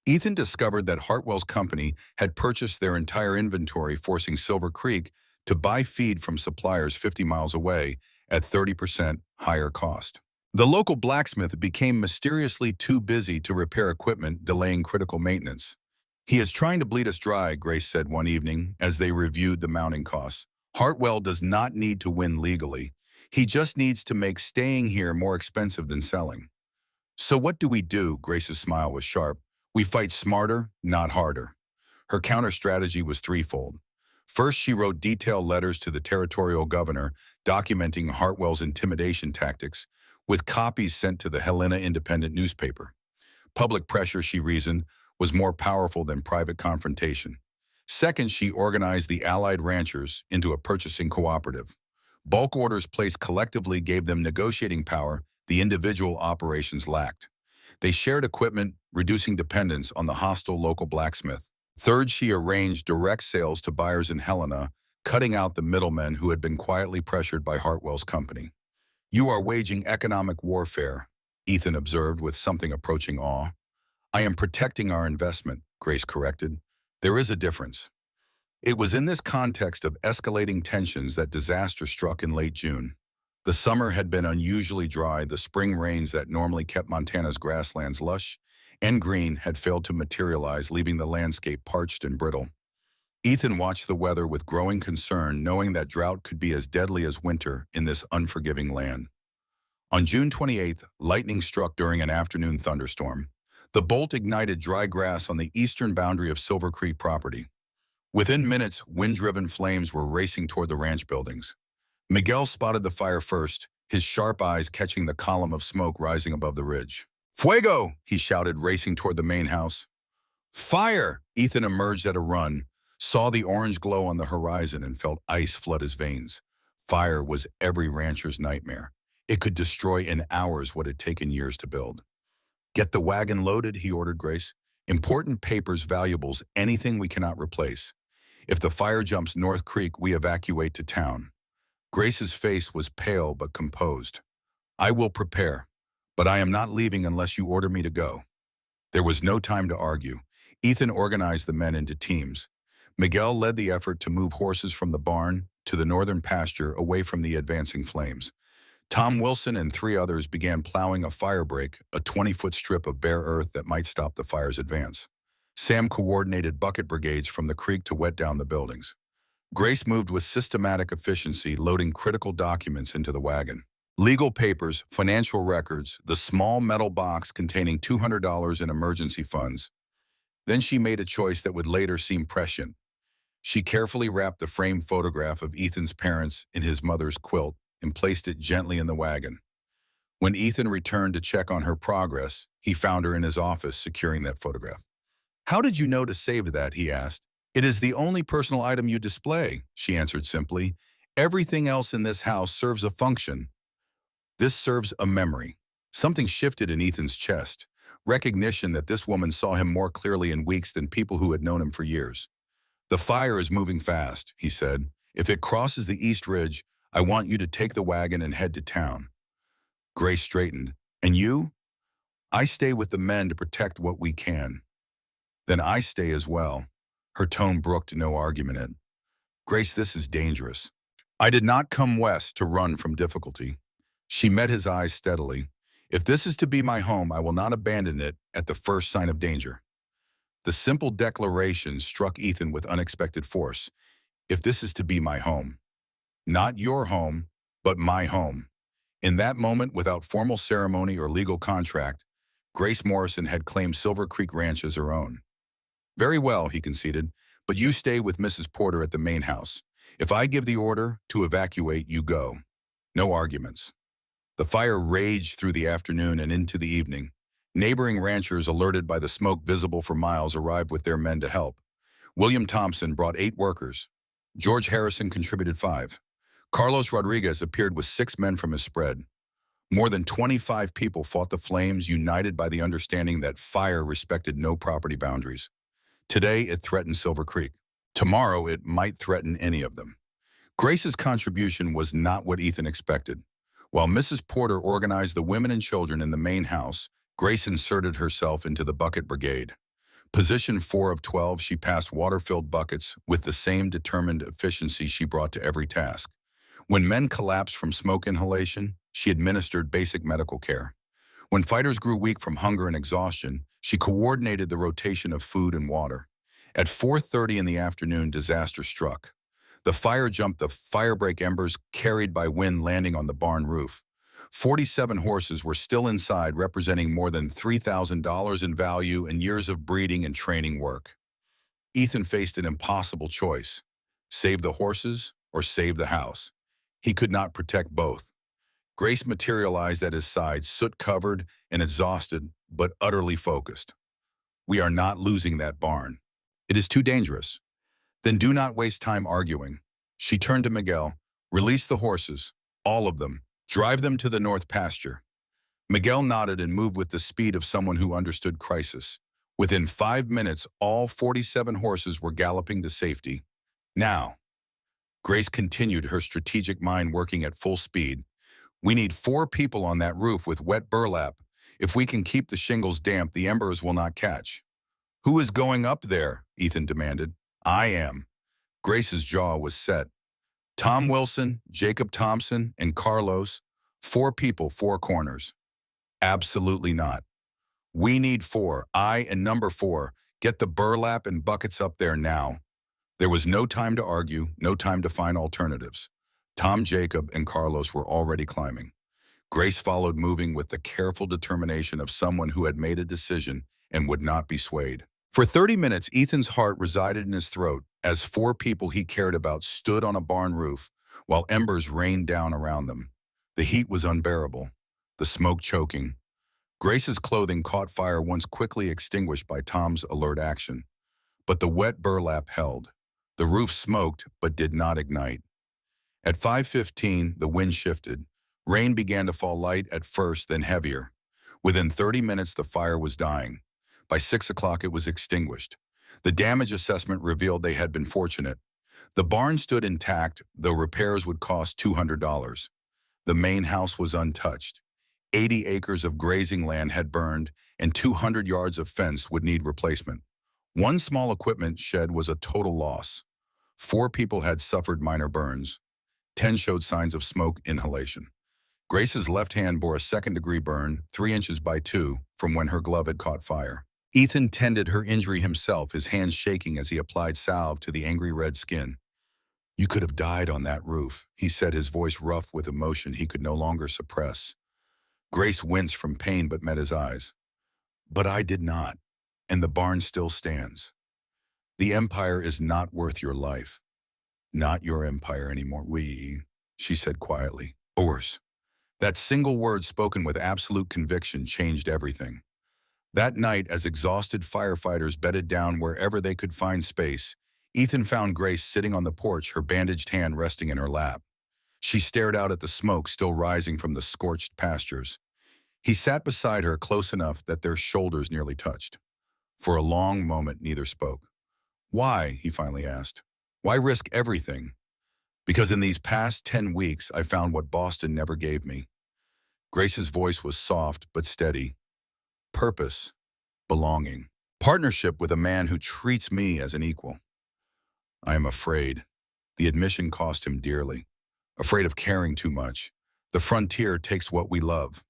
Ethan discovered that Hartwell's company had purchased their entire inventory, forcing Silver Creek to buy feed from suppliers 50 miles away at 30% higher cost. The local blacksmith became mysteriously too busy to repair equipment, delaying critical maintenance. "He is trying to bleed us dry," Grace said one evening as they reviewed the mounting costs. "Hartwell does not need to win legally. He just needs to make staying here more expensive than selling." "So what do we do?" Grace's smile was sharp. "We fight smarter, not harder." Her counter-strategy was threefold. First, she wrote detailed letters to the territorial governor documenting Hartwell's intimidation tactics, with copies sent to the Helena Independent newspaper. Public pressure, she reasoned, was more powerful than private confrontation. Second, she organized the allied ranchers into a purchasing cooperative. Bulk orders placed collectively gave them negotiating power the individual operations lacked. They shared equipment, reducing dependence on the hostile local blacksmith. Third, she arranged direct sales to buyers in Helena, cutting out the middlemen who had been quietly pressured by Hartwell's company. "You are waging economic warfare," Ethan observed with something approaching awe. "I am protecting our investment," Grace corrected. "There is a difference." It was in this context of escalating tensions that disaster struck in late June. The summer had been unusually dry. The spring rains that normally kept Montana's grasslands lush and green had failed to materialize, leaving the landscape parched and brittle. Ethan watched the weather with growing concern, knowing that drought could be as deadly as winter in this unforgiving land. On June 28th, lightning struck during an afternoon thunderstorm. The bolt ignited dry grass on the eastern boundary of Silver Creek property. Within minutes, wind-driven flames were racing toward the ranch buildings. Miguel spotted the fire first, his sharp eyes catching the column of smoke rising above the ridge. "Fuego!" he shouted, racing toward the main house. "Fire!" Ethan emerged at a run, saw the orange glow on the horizon, and felt ice flood his veins. Fire was every rancher's nightmare. It could destroy in hours what had taken years to build. "Get the wagon loaded," he ordered Grace. "Important papers, valuables, anything we cannot replace. If the fire jumps North Creek, we evacuate to town." Grace's face was pale but composed. "I will prepare, but I am not leaving unless you order me to go." There was no time to argue. Ethan organized the men into teams. Miguel led the effort to move horses from the barn to the northern pasture away from the advancing flames. Tom Wilson and 3 others began plowing a fire break, a 20-foot strip of bare earth that might stop the fire's advance. Sam coordinated bucket brigades from the creek to wet down the buildings. Grace moved with systematic efficiency, loading critical documents into the wagon. Legal papers, financial records, the small metal box containing $200 in emergency funds. Then she made a choice that would later seem prescient. She carefully wrapped the framed photograph of Ethan's parents in his mother's quilt and placed it gently in the wagon. When Ethan returned to check on her progress, he found her in his office securing that photograph. "How did you know to save that?" he asked. "It is the only personal item you display," she answered simply. "Everything else in this house serves a function. This serves a memory." Something shifted in Ethan's chest, recognition that this woman saw him more clearly in weeks than people who had known him for years. "The fire is moving fast," he said. "If it crosses the East Ridge, I want you to take the wagon and head to town." Grace straightened. "And you?" "I stay with the men to protect what we can." "Then I stay as well." Her tone brooked no argument in. "Grace, this is dangerous. I did not come west to run from difficulty." She met his eyes steadily. "If this is to be my home, I will not abandon it at the first sign of danger." The simple declaration struck Ethan with unexpected force. "If this is to be my home. Not your home, but my home." In that moment, without formal ceremony or legal contract, Grace Morrison had claimed Silver Creek Ranch as her own. "Very well," he conceded, "but you stay with Mrs. Porter at the main house. If I give the order to evacuate, you go. No arguments." The fire raged through the afternoon and into the evening. Neighboring ranchers, alerted by the smoke visible for miles, arrived with their men to help. William Thompson brought 8 workers. George Harrison contributed 5. Carlos Rodriguez appeared with 6 men from his spread. More than 25 people fought the flames, united by the understanding that fire respected no property boundaries. Today, it threatened Silver Creek. Tomorrow, it might threaten any of them. Grace's contribution was not what Ethan expected. While Mrs. Porter organized the women and children in the main house, Grace inserted herself into the bucket brigade. Position 4 of 12, she passed water-filled buckets with the same determined efficiency she brought to every task. When men collapsed from smoke inhalation, she administered basic medical care. When fighters grew weak from hunger and exhaustion, she coordinated the rotation of food and water. At 4:30 in the afternoon, disaster struck. The fire jumped the firebreak embers carried by wind landing on the barn roof. 47 horses were still inside, representing more than $3,000 in value and years of breeding and training work. Ethan faced an impossible choice: save the horses or save the house. He could not protect both. Grace materialized at his side, soot-covered and exhausted, but utterly focused. "We are not losing that barn. It is too dangerous." "Then do not waste time arguing." She turned to Miguel. "Release the horses, all of them. Drive them to the north pasture." Miguel nodded and moved with the speed of someone who understood crisis. Within 5 minutes, all 47 horses were galloping to safety. "Now," Grace continued, her strategic mind working at full speed, "we need 4 people on that roof with wet burlap. If we can keep the shingles damp, the embers will not catch." "Who is going up there?" Ethan demanded. "I am." Grace's jaw was set. "Tom Wilson, Jacob Thompson, and Carlos. 4 people, 4 corners." "Absolutely not. We need 4. I and number 4. Get the burlap and buckets up there now." There was no time to argue, no time to find alternatives. Tom, Jacob, and Carlos were already climbing. Grace followed, moving with the careful determination of someone who had made a decision and would not be swayed. For 30 minutes, Ethan's heart resided in his throat as 4 people he cared about stood on a barn roof while embers rained down around them. The heat was unbearable, the smoke choking. Grace's clothing caught fire, once quickly extinguished by Tom's alert action. But the wet burlap held. The roof smoked but did not ignite. At 5:15, the wind shifted. Rain began to fall, light at first, then heavier. Within 30 minutes, the fire was dying. By 6 o'clock, it was extinguished. The damage assessment revealed they had been fortunate. The barn stood intact, though repairs would cost $200. The main house was untouched. 80 acres of grazing land had burned, and 200 yards of fence would need replacement. One small equipment shed was a total loss. 4 people had suffered minor burns. 10 showed signs of smoke inhalation. Grace's left hand bore a second-degree burn, 3 inches by 2, from when her glove had caught fire. Ethan tended her injury himself, his hands shaking as he applied salve to the angry red skin. "You could have died on that roof," he said, his voice rough with emotion he could no longer suppress. Grace winced from pain but met his eyes. "But I did not, and the barn still stands. The empire is not worth your life." "Not your empire anymore, she said quietly. "Ours." That single word, spoken with absolute conviction, changed everything. That night, as exhausted firefighters bedded down wherever they could find space, Ethan found Grace sitting on the porch, her bandaged hand resting in her lap. She stared out at the smoke still rising from the scorched pastures. He sat beside her, close enough that their shoulders nearly touched. For a long moment, neither spoke. "Why?" he finally asked. "Why risk everything?" "Because in these past 10 weeks, I found what Boston never gave me." Grace's voice was soft but steady. "Purpose, belonging, partnership with a man who treats me as an equal." "I am afraid." The admission cost him dearly. "Afraid of caring too much. The frontier takes what we love.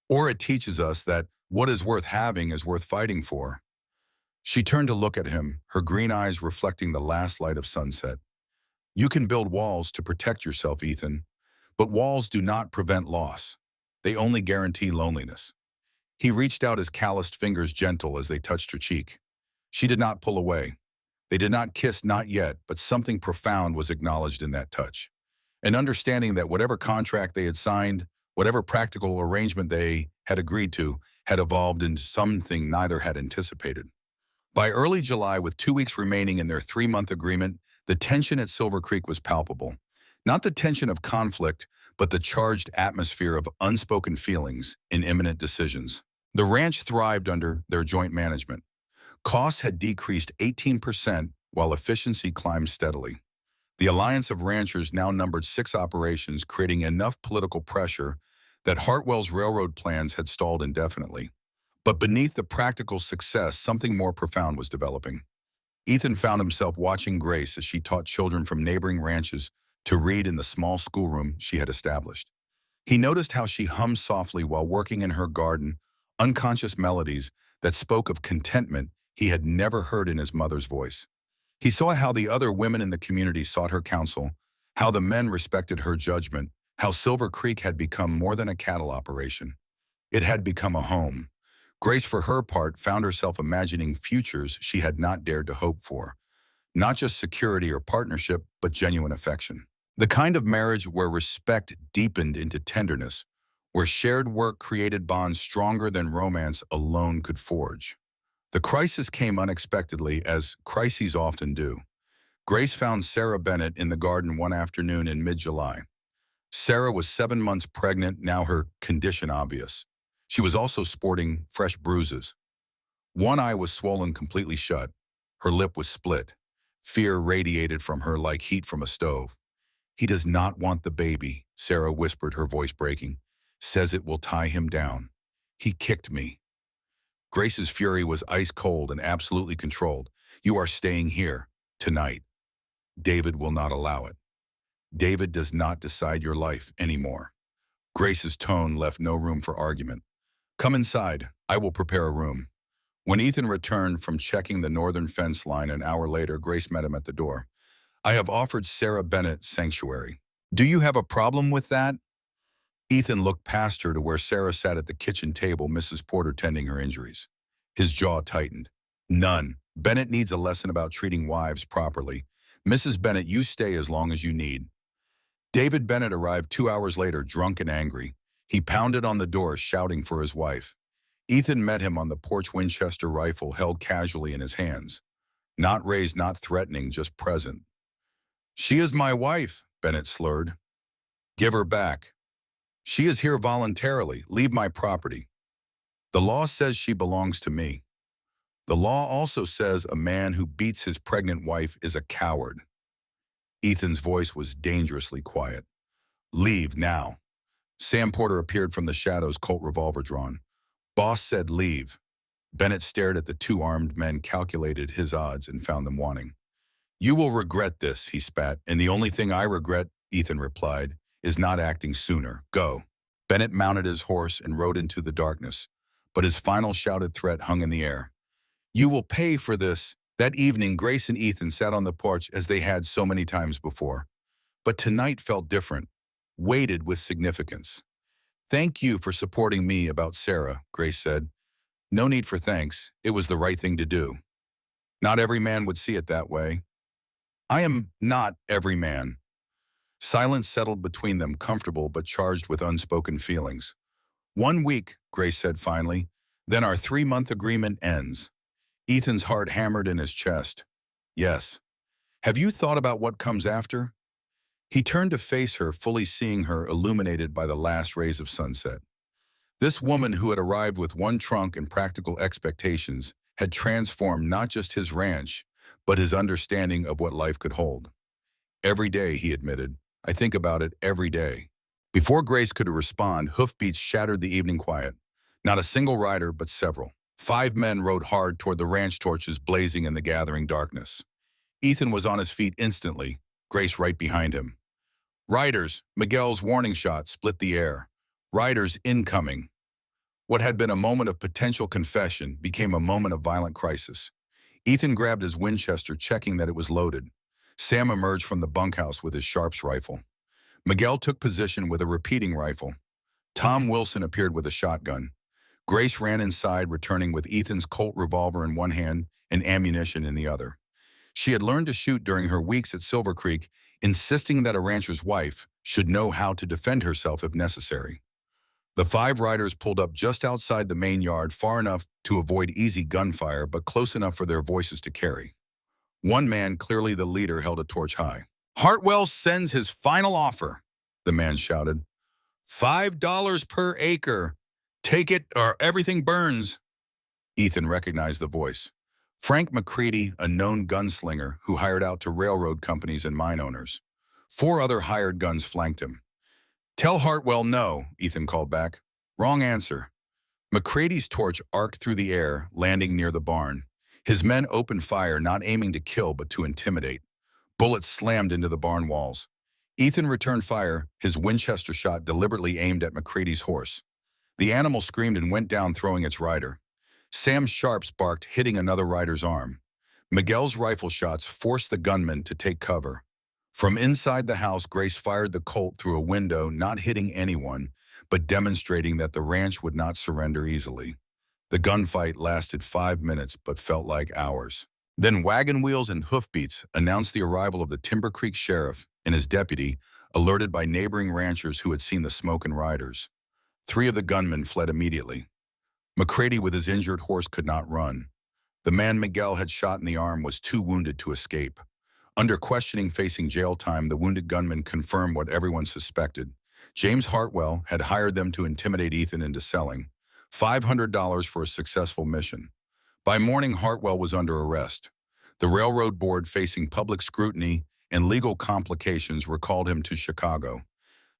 Or it teaches us that what is worth having is worth fighting for." She turned to look at him, her green eyes reflecting the last light of sunset. "You can build walls to protect yourself, Ethan, but walls do not prevent loss. They only guarantee loneliness." He reached out, his calloused fingers gentle as they touched her cheek. She did not pull away. They did not kiss, not yet, but something profound was acknowledged in that touch. An understanding that whatever contract they had signed, whatever practical arrangement they had agreed to, had evolved into something neither had anticipated. By early July, with 2 weeks remaining in their 3-month agreement, the tension at Silver Creek was palpable. Not the tension of conflict, but the charged atmosphere of unspoken feelings in imminent decisions. The ranch thrived under their joint management. Costs had decreased 18% while efficiency climbed steadily. The alliance of ranchers now numbered 6 operations, creating enough political pressure that Hartwell's railroad plans had stalled indefinitely. But beneath the practical success, something more profound was developing. Ethan found himself watching Grace as she taught children from neighboring ranches to read in the small schoolroom she had established. He noticed how she hummed softly while working in her garden, unconscious melodies that spoke of contentment he had never heard in his mother's voice. He saw how the other women in the community sought her counsel, how the men respected her judgment, how Silver Creek had become more than a cattle operation. It had become a home. Grace, for her part, found herself imagining futures she had not dared to hope for. Not just security or partnership, but genuine affection. The kind of marriage where respect deepened into tenderness, where shared work created bonds stronger than romance alone could forge. The crisis came unexpectedly, as crises often do. Grace found Sarah Bennett in the garden one afternoon in mid-July. Sarah was 7 months pregnant, now her condition obvious. She was also sporting fresh bruises. One eye was swollen completely shut. Her lip was split. Fear radiated from her like heat from a stove. "He does not want the baby," Sarah whispered, her voice breaking. "Says it will tie him down. He kicked me." Grace's fury was ice cold and absolutely controlled. "You are staying here, tonight. David will not allow it. David does not decide your life anymore." Grace's tone left no room for argument. "Come inside. I will prepare a room." When Ethan returned from checking the northern fence line an hour later, Grace met him at the door. "I have offered Sarah Bennett sanctuary. Do you have a problem with that?" Ethan looked past her to where Sarah sat at the kitchen table, Mrs. Porter tending her injuries. His jaw tightened. "None. Bennett needs a lesson about treating wives properly. Mrs. Bennett, you stay as long as you need." David Bennett arrived 2 hours later, drunk and angry. He pounded on the door, shouting for his wife. Ethan met him on the porch, Winchester rifle held casually in his hands. Not raised, not threatening, just present. "She is my wife," Bennett slurred. "Give her back." "She is here voluntarily. Leave my property." "The law says she belongs to me." "The law also says a man who beats his pregnant wife is a coward." Ethan's voice was dangerously quiet. "Leave now." Sam Porter appeared from the shadows, Colt revolver drawn. "Boss said leave." Bennett stared at the 2 armed men, calculated his odds, and found them wanting. "You will regret this," he spat. "And the only thing I regret," Ethan replied, "is not acting sooner. Go." Bennett mounted his horse and rode into the darkness, but his final shouted threat hung in the air. "You will pay for this." That evening, Grace and Ethan sat on the porch as they had so many times before. But tonight felt different, weighted with significance. "Thank you for supporting me about Sarah," Grace said. "No need for thanks. It was the right thing to do." "Not every man would see it that way." "I am not every man." Silence settled between them, comfortable but charged with unspoken feelings. "1 week," Grace said finally. "Then our 3-month agreement ends." Ethan's heart hammered in his chest. "Yes." "Have you thought about what comes after?" He turned to face her, fully seeing her illuminated by the last rays of sunset. This woman, who had arrived with one trunk and practical expectations, had transformed not just his ranch, but his understanding of what life could hold. "Every day," he admitted. "I think about it every day." Before Grace could respond, hoofbeats shattered the evening quiet. Not a single rider, but several. 5 men rode hard toward the ranch, torches blazing in the gathering darkness. Ethan was on his feet instantly, Grace right behind him. "Riders!" Miguel's warning shot split the air. "Riders incoming." What had been a moment of potential confession became a moment of violent crisis. Ethan grabbed his Winchester, checking that it was loaded. Sam emerged from the bunkhouse with his Sharps rifle. Miguel took position with a repeating rifle. Tom Wilson appeared with a shotgun. Grace ran inside, returning with Ethan's Colt revolver in one hand and ammunition in the other. She had learned to shoot during her weeks at Silver Creek, insisting that a rancher's wife should know how to defend herself if necessary. The 5 riders pulled up just outside the main yard, far enough to avoid easy gunfire, but close enough for their voices to carry. One man, clearly the leader, held a torch high. "Hartwell sends his final offer." the man shouted. $5 per acre. Take it or everything burns. Ethan recognized the voice. Frank McCready, a known gunslinger who hired out to railroad companies and mine owners. 4 other hired guns flanked him. Tell Hartwell no, Ethan called back. Wrong answer. McCready's torch arced through the air, landing near the barn. His men opened fire, not aiming to kill but to intimidate. Bullets slammed into the barn walls. Ethan returned fire, his Winchester shot deliberately aimed at McCready's horse. The animal screamed and went down, throwing its rider. Sam Sharps barked, hitting another rider's arm. Miguel's rifle shots forced the gunman to take cover. From inside the house, Grace fired the Colt through a window, not hitting anyone, but demonstrating that the ranch would not surrender easily. The gunfight lasted 5 minutes, but felt like hours. Then wagon wheels and hoofbeats announced the arrival of the Timber Creek sheriff and his deputy, alerted by neighboring ranchers who had seen the smoke and riders. 3 of the gunmen fled immediately. McCready with his injured horse could not run. The man Miguel had shot in the arm was too wounded to escape. Under questioning facing jail time, the wounded gunman confirmed what everyone suspected. James Hartwell had hired them to intimidate Ethan into selling $500 for a successful mission. By morning, Hartwell was under arrest. The railroad board, facing public scrutiny and legal complications, recalled him to Chicago.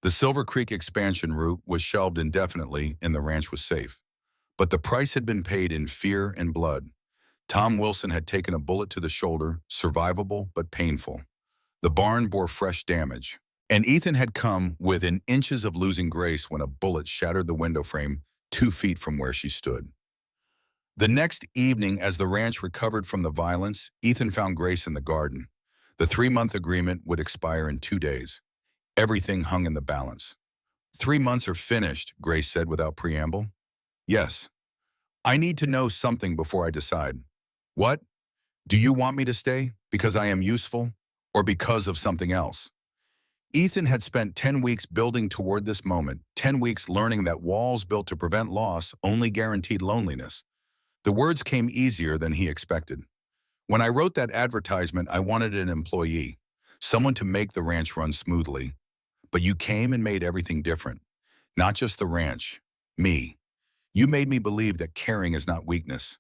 The Silver Creek expansion route was shelved indefinitely and the ranch was safe. But the price had been paid in fear and blood. Tom Wilson had taken a bullet to the shoulder, survivable but painful. The barn bore fresh damage, and Ethan had come within inches of losing Grace when a bullet shattered the window frame 2 feet from where she stood. The next evening, as the ranch recovered from the violence, Ethan found Grace in the garden. The 3-month agreement would expire in 2 days. Everything hung in the balance. 3 months are finished, Grace said without preamble. Yes. I need to know something before I decide. What? Do you want me to stay because I am useful or because of something else? Ethan had spent 10 weeks building toward this moment, 10 weeks learning that walls built to prevent loss only guaranteed loneliness. The words came easier than he expected. When I wrote that advertisement, I wanted an employee, someone to make the ranch run smoothly. But you came and made everything different. Not just the ranch, me. You made me believe that caring is not weakness,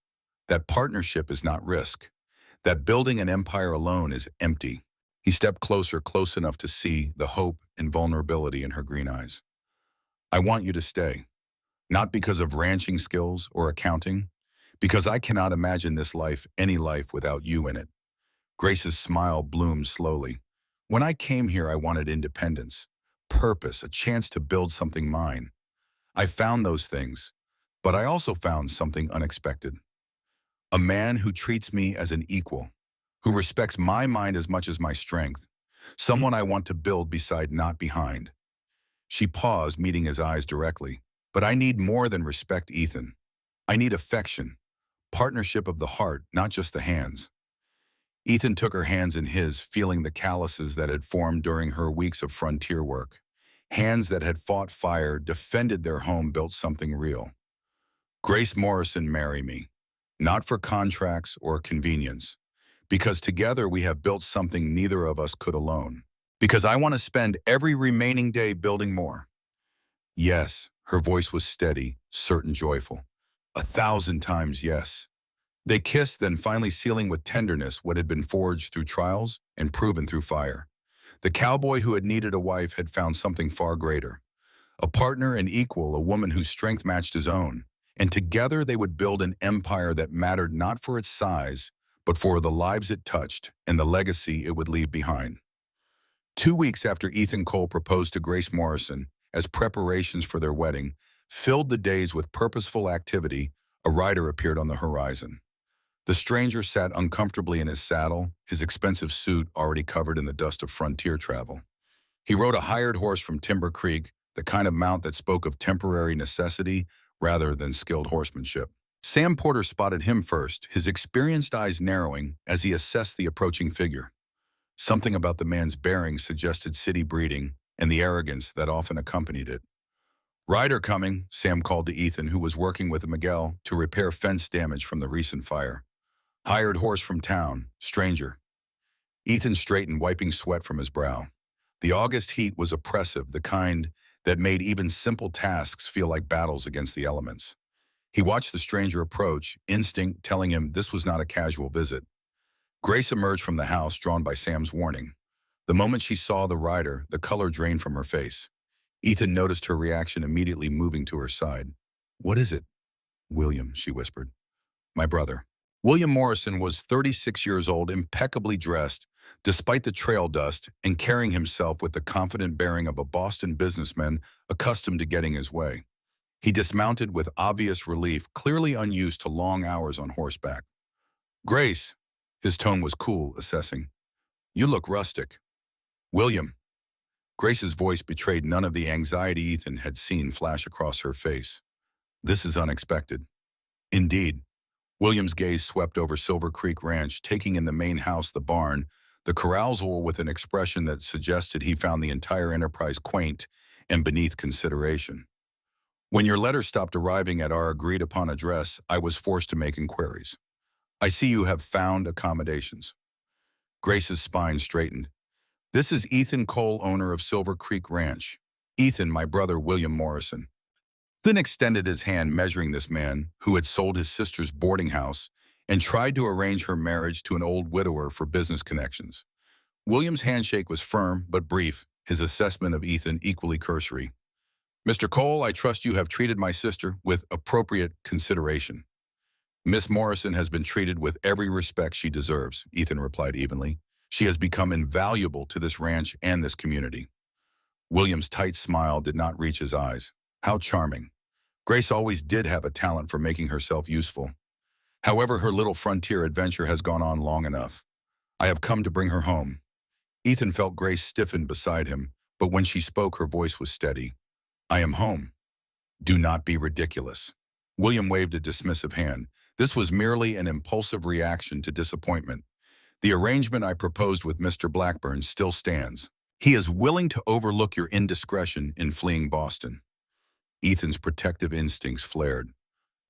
that partnership is not risk, that building an empire alone is empty. He stepped closer, close enough to see the hope and vulnerability in her green eyes. I want you to stay, not because of ranching skills or accounting, because I cannot imagine this life, any life, without you in it. Grace's smile bloomed slowly. When I came here, I wanted independence, purpose, a chance to build something mine. I found those things, but I also found something unexpected. A man who treats me as an equal, who respects my mind as much as my strength, someone I want to build beside, not behind. She paused, meeting his eyes directly. But I need more than respect, Ethan. I need affection, partnership of the heart, not just the hands. Ethan took her hands in his, feeling the calluses that had formed during her weeks of frontier work. Hands that had fought fire, defended their home, built something real. Grace Morrison, marry me. Not for contracts or convenience. Because together we have built something neither of us could alone. Because I want to spend every remaining day building more. Yes, her voice was steady, certain, joyful. 1,000 times yes. They kissed, then finally sealing with tenderness what had been forged through trials and proven through fire. The cowboy who had needed a wife had found something far greater. A partner and equal, a woman whose strength matched his own. And together they would build an empire that mattered not for its size, but for the lives it touched and the legacy it would leave behind. 2 weeks after Ethan Cole proposed to Grace Morrison, as preparations for their wedding filled the days with purposeful activity, a rider appeared on the horizon. The stranger sat uncomfortably in his saddle, his expensive suit already covered in the dust of frontier travel. He rode a hired horse from Timber Creek, the kind of mount that spoke of temporary necessity rather than skilled horsemanship. Sam Porter spotted him first, his experienced eyes narrowing as he assessed the approaching figure. Something about the man's bearing suggested city breeding and the arrogance that often accompanied it. "Rider coming," Sam called to Ethan, who was working with Miguel to repair fence damage from the recent fire. "Hired horse from town, stranger." Ethan straightened, wiping sweat from his brow. The August heat was oppressive, the kind that made even simple tasks feel like battles against the elements. He watched the stranger approach, instinct telling him this was not a casual visit. Grace emerged from the house, drawn by Sam's warning. The moment she saw the rider, the color drained from her face. Ethan noticed her reaction, immediately moving to her side. "What is it?" "William," she whispered. "My brother." William Morrison was 36 years old, impeccably dressed, despite the trail dust, and carrying himself with the confident bearing of a Boston businessman accustomed to getting his way. He dismounted with obvious relief, clearly unused to long hours on horseback. "Grace," his tone was cool, assessing. "You look rustic." "William." Grace's voice betrayed none of the anxiety Ethan had seen flash across her face. "This is unexpected." "Indeed." William's gaze swept over Silver Creek Ranch, taking in the main house, the barn, the corrals, all with an expression that suggested he found the entire enterprise quaint and beneath consideration. "When your letter stopped arriving at our agreed-upon address, I was forced to make inquiries. I see you have found accommodations." Grace's spine straightened. "This is Ethan Cole, owner of Silver Creek Ranch. Ethan, my brother, William Morrison." Then extended his hand, measuring this man who had sold his sister's boarding house and tried to arrange her marriage to an old widower for business connections. William's handshake was firm but brief, his assessment of Ethan equally cursory. "Mr. Cole, I trust you have treated my sister with appropriate consideration." "Miss Morrison has been treated with every respect she deserves," Ethan replied evenly. "She has become invaluable to this ranch and this community." William's tight smile did not reach his eyes. How charming. Grace always did have a talent for making herself useful. However, her little frontier adventure has gone on long enough. I have come to bring her home. Ethan felt Grace stiffen beside him, but when she spoke, her voice was steady. "I am home." "Do not be ridiculous." William waved a dismissive hand. "This was merely an impulsive reaction to disappointment. The arrangement I proposed with Mr. Blackburn still stands. He is willing to overlook your indiscretion in fleeing Boston." Ethan's protective instincts flared.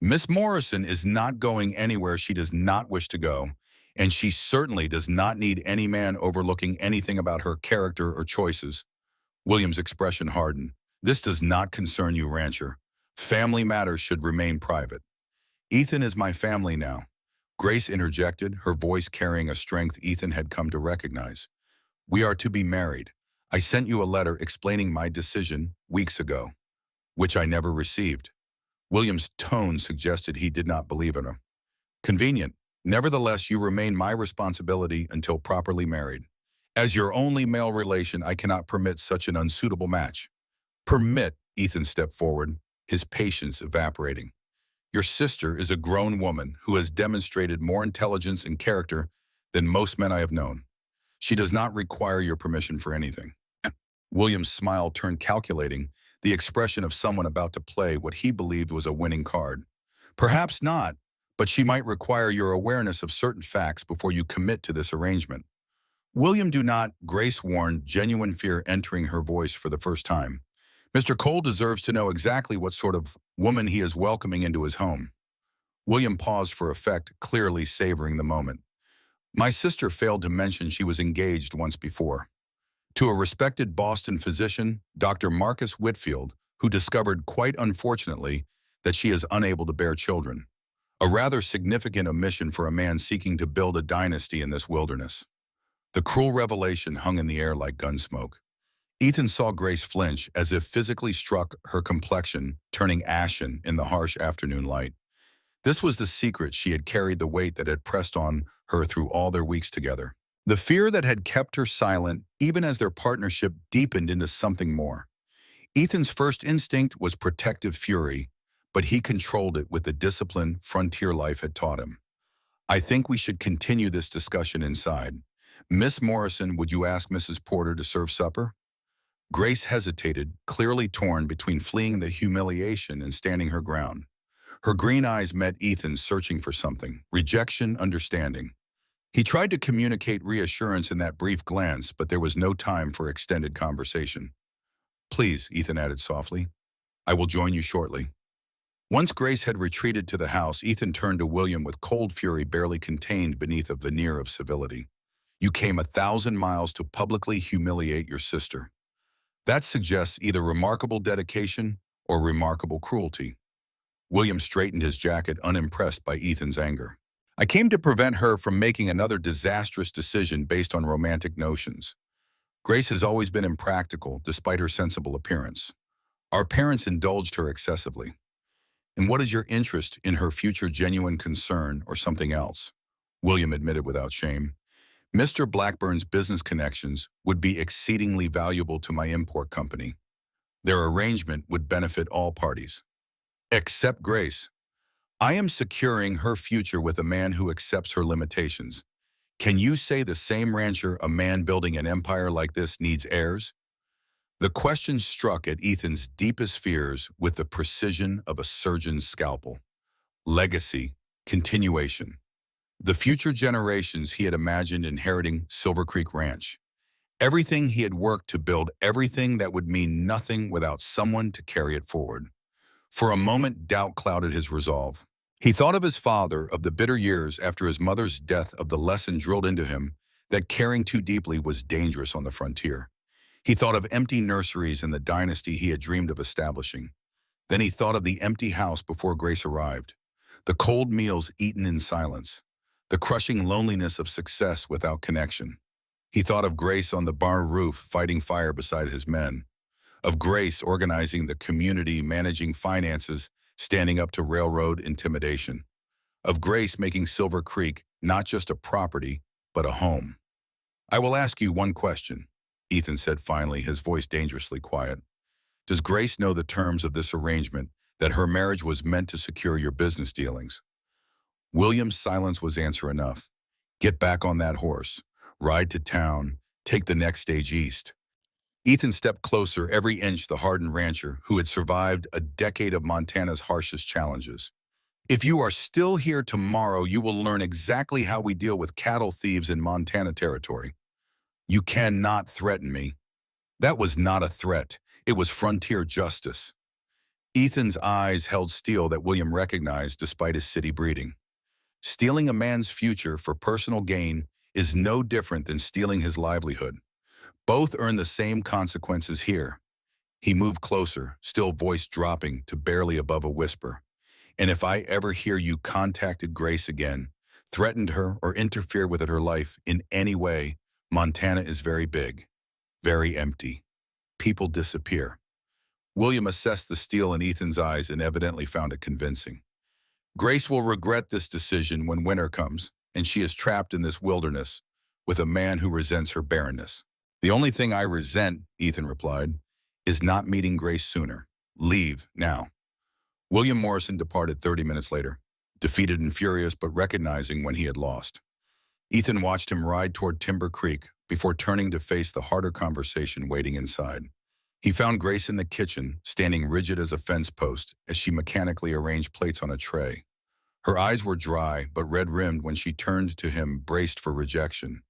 "Miss Morrison is not going anywhere she does not wish to go, and she certainly does not need any man overlooking anything about her character or choices." William's expression hardened. "This does not concern you, rancher. Family matters should remain private." "Ethan is my family now," Grace interjected, her voice carrying a strength Ethan had come to recognize. "We are to be married. I sent you a letter explaining my decision weeks ago." "Which I never received." William's tone suggested he did not believe in her. "Convenient. Nevertheless, you remain my responsibility until properly married. As your only male relation, I cannot permit such an unsuitable match." "Permit?" Ethan stepped forward, his patience evaporating. "Your sister is a grown woman who has demonstrated more intelligence and character than most men I have known. She does not require your permission for anything." William's smile turned calculating, the expression of someone about to play what he believed was a winning card. "Perhaps not, but she might require your awareness of certain facts before you commit to this arrangement." "William, do not," Grace warned, genuine fear entering her voice for the first time. "Mr. Cole deserves to know exactly what sort of woman he is welcoming into his home." William paused for effect, clearly savoring the moment. "My sister failed to mention she was engaged once before. To a respected Boston physician, Dr. Marcus Whitfield, who discovered, quite unfortunately, that she is unable to bear children. A rather significant omission for a man seeking to build a dynasty in this wilderness." The cruel revelation hung in the air like gunsmoke. Ethan saw Grace flinch, as if physically struck, her complexion turning ashen in the harsh afternoon light. This was the secret she had carried, the weight that had pressed on her through all their weeks together. The fear that had kept her silent, even as their partnership deepened into something more. Ethan's first instinct was protective fury, but he controlled it with the discipline frontier life had taught him. "I think we should continue this discussion inside. Miss Morrison, would you ask Mrs. Porter to serve supper?" Grace hesitated, clearly torn between fleeing the humiliation and standing her ground. Her green eyes met Ethan's, searching for something: rejection, understanding. He tried to communicate reassurance in that brief glance, but there was no time for extended conversation. "Please," Ethan added softly, "I will join you shortly." Once Grace had retreated to the house, Ethan turned to William with cold fury barely contained beneath a veneer of civility. You came 1,000 miles to publicly humiliate your sister. That suggests either remarkable dedication or remarkable cruelty. William straightened his jacket, unimpressed by Ethan's anger. I came to prevent her from making another disastrous decision based on romantic notions. Grace has always been impractical, despite her sensible appearance. Our parents indulged her excessively. And what is your interest in her future genuine concern or something else? William admitted without shame. Mr. Blackburn's business connections would be exceedingly valuable to my import company. Their arrangement would benefit all parties. Except Grace. I am securing her future with a man who accepts her limitations. Can you say the same rancher, a man building an empire like this, needs heirs? The question struck at Ethan's deepest fears with the precision of a surgeon's scalpel. Legacy, continuation. The future generations he had imagined inheriting Silver Creek Ranch. Everything he had worked to build, everything that would mean nothing without someone to carry it forward. For a moment, doubt clouded his resolve. He thought of his father, of the bitter years after his mother's death, of the lesson drilled into him that caring too deeply was dangerous on the frontier. He thought of empty nurseries and the dynasty he had dreamed of establishing. Then he thought of the empty house before Grace arrived, the cold meals eaten in silence, the crushing loneliness of success without connection. He thought of Grace on the barn roof fighting fire beside his men, of Grace organizing the community, managing finances, standing up to railroad intimidation, of Grace making Silver Creek not just a property, but a home. I will ask you one question, Ethan said finally, his voice dangerously quiet. Does Grace know the terms of this arrangement, that her marriage was meant to secure your business dealings? William's silence was answer enough. Get back on that horse, ride to town, take the next stage east. Ethan stepped closer, every inch the hardened rancher who had survived a decade of Montana's harshest challenges. If you are still here tomorrow, you will learn exactly how we deal with cattle thieves in Montana territory. You cannot threaten me. That was not a threat. It was frontier justice. Ethan's eyes held steel that William recognized despite his city breeding. Stealing a man's future for personal gain is no different than stealing his livelihood. Both earn the same consequences here. He moved closer, still voice dropping to barely above a whisper. And if I ever hear you contacted Grace again, threatened her or interfered with her life in any way, Montana is very big, very empty. People disappear. William assessed the steel in Ethan's eyes and evidently found it convincing. Grace will regret this decision when winter comes, and she is trapped in this wilderness with a man who resents her barrenness. The only thing I resent, Ethan replied, is not meeting Grace sooner. Leave now. William Morrison departed 30 minutes later, defeated and furious but recognizing when he had lost. Ethan watched him ride toward Timber Creek before turning to face the harder conversation waiting inside. He found Grace in the kitchen, standing rigid as a fence post as she mechanically arranged plates on a tray. Her eyes were dry but red-rimmed when she turned to him, braced for rejection.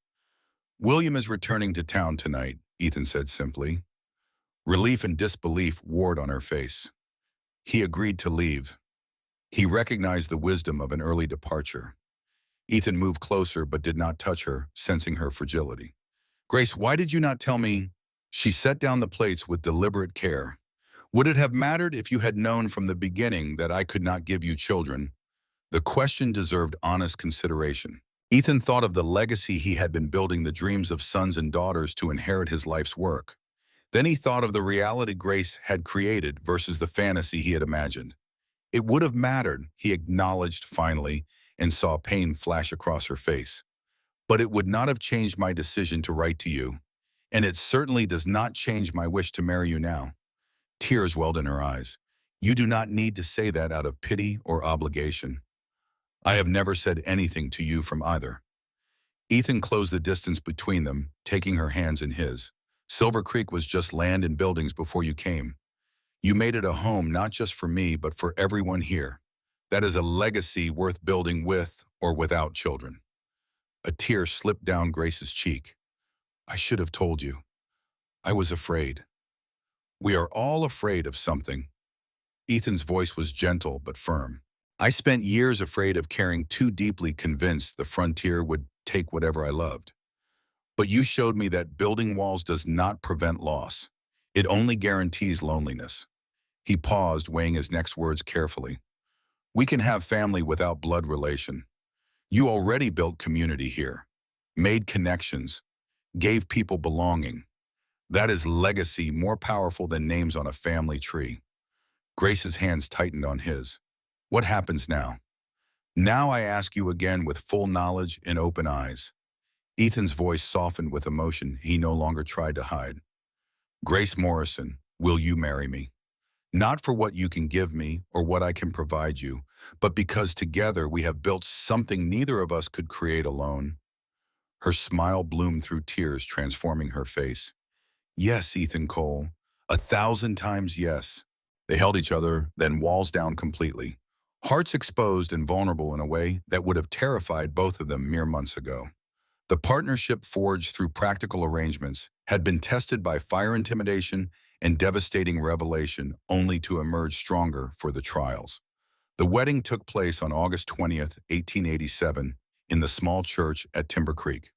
William is returning to town tonight, Ethan said simply. Relief and disbelief warred on her face. He agreed to leave. He recognized the wisdom of an early departure. Ethan moved closer but did not touch her, sensing her fragility. Grace, why did you not tell me? She set down the plates with deliberate care. Would it have mattered if you had known from the beginning that I could not give you children? The question deserved honest consideration. Ethan thought of the legacy he had been building, the dreams of sons and daughters to inherit his life's work. Then he thought of the reality Grace had created versus the fantasy he had imagined. It would have mattered, he acknowledged finally, and saw pain flash across her face. But it would not have changed my decision to write to you. And it certainly does not change my wish to marry you now. Tears welled in her eyes. You do not need to say that out of pity or obligation. I have never said anything to you from either. Ethan closed the distance between them, taking her hands in his. Silver Creek was just land and buildings before you came. You made it a home not just for me, but for everyone here. That is a legacy worth building with or without children. A tear slipped down Grace's cheek. I should have told you. I was afraid. We are all afraid of something. Ethan's voice was gentle but firm. I spent years afraid of caring too deeply, convinced the frontier would take whatever I loved. But you showed me that building walls does not prevent loss. It only guarantees loneliness. He paused, weighing his next words carefully. We can have family without blood relation. You already built community here, made connections, gave people belonging. That is legacy more powerful than names on a family tree. Grace's hands tightened on his. What happens now? Now I ask you again with full knowledge and open eyes. Ethan's voice softened with emotion he no longer tried to hide. Grace Morrison, will you marry me? Not for what you can give me or what I can provide you, but because together we have built something neither of us could create alone. Her smile bloomed through tears, transforming her face. Yes, Ethan Cole, 1,000 times yes. They held each other, then walls down completely. Hearts exposed and vulnerable in a way that would have terrified both of them mere months ago. The partnership forged through practical arrangements had been tested by fire intimidation and devastating revelation only to emerge stronger for the trials. The wedding took place on August 20th, 1887, in the small church at Timber Creek.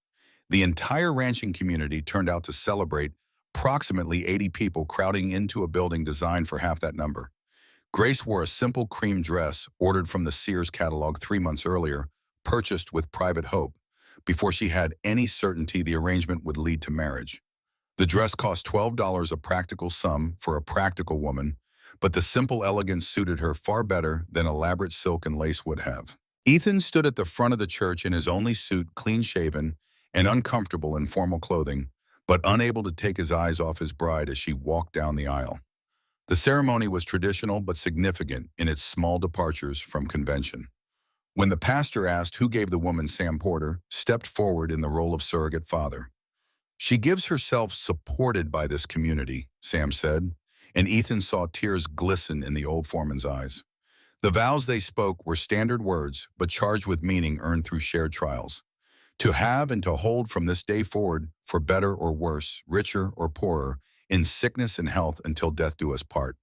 The entire ranching community turned out to celebrate, approximately 80 people crowding into a building designed for half that number. Grace wore a simple cream dress ordered from the Sears catalog 3 months earlier, purchased with private hope, before she had any certainty the arrangement would lead to marriage. The dress cost $12, a practical sum for a practical woman, but the simple elegance suited her far better than elaborate silk and lace would have. Ethan stood at the front of the church in his only suit, clean-shaven and uncomfortable in formal clothing, but unable to take his eyes off his bride as she walked down the aisle. The ceremony was traditional but significant in its small departures from convention. When the pastor asked who gave the woman, Sam Porter stepped forward in the role of surrogate father. She gives herself supported by this community, Sam said, and Ethan saw tears glisten in the old foreman's eyes. The vows they spoke were standard words, but charged with meaning earned through shared trials. To have and to hold from this day forward, for better or worse, richer or poorer, in sickness and health until death do us part.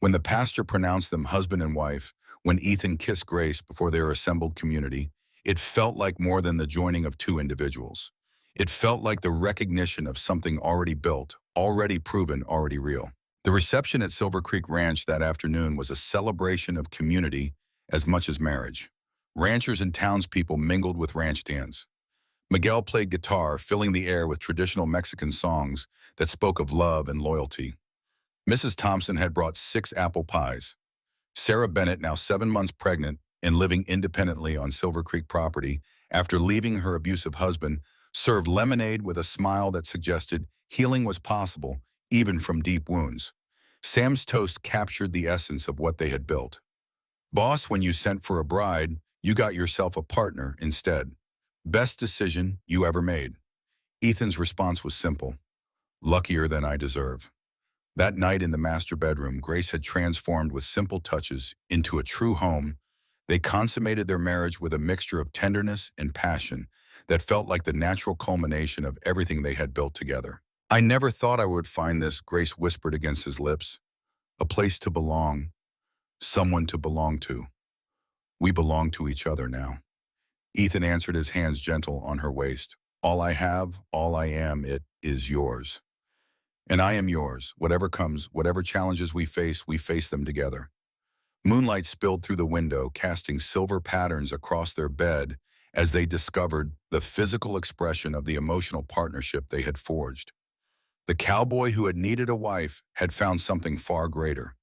When the pastor pronounced them husband and wife, when Ethan kissed Grace before their assembled community, it felt like more than the joining of two individuals. It felt like the recognition of something already built, already proven, already real. The reception at Silver Creek Ranch that afternoon was a celebration of community as much as marriage. Ranchers and townspeople mingled with ranch hands. Miguel played guitar, filling the air with traditional Mexican songs that spoke of love and loyalty. Mrs. Thompson had brought 6 apple pies. Sarah Bennett, now 7 months pregnant and living independently on Silver Creek property after leaving her abusive husband, served lemonade with a smile that suggested healing was possible, even from deep wounds. Sam's toast captured the essence of what they had built. Boss, when you sent for a bride, you got yourself a partner instead. Best decision you ever made. Ethan's response was simple. Luckier than I deserve. That night in the master bedroom, Grace had transformed with simple touches into a true home. They consummated their marriage with a mixture of tenderness and passion that felt like the natural culmination of everything they had built together. I never thought I would find this, Grace whispered against his lips. A place to belong, someone to belong to. We belong to each other now. Ethan answered, his hands gentle on her waist. All I have, all I am, it is yours. And I am yours. Whatever comes, whatever challenges we face them together. Moonlight spilled through the window, casting silver patterns across their bed as they discovered the physical expression of the emotional partnership they had forged. The cowboy who had needed a wife had found something far greater.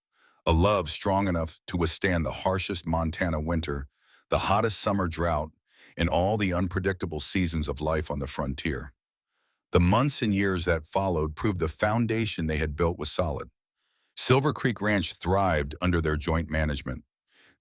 A love strong enough to withstand the harshest Montana winter, the hottest summer drought, and all the unpredictable seasons of life on the frontier. The months and years that followed proved the foundation they had built was solid. Silver Creek Ranch thrived under their joint management.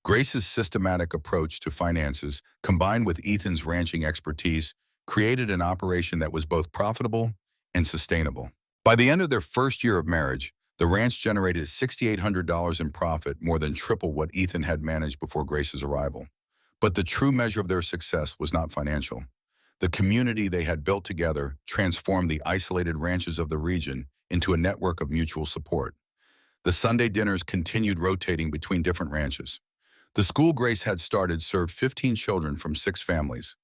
Grace's systematic approach to finances, combined with Ethan's ranching expertise, created an operation that was both profitable and sustainable. By the end of their first year of marriage, the ranch generated $6,800 in profit, more than triple what Ethan had managed before Grace's arrival. But the true measure of their success was not financial. The community they had built together transformed the isolated ranches of the region into a network of mutual support. The Sunday dinners continued rotating between different ranches. The school Grace had started served 15 children from 6 families.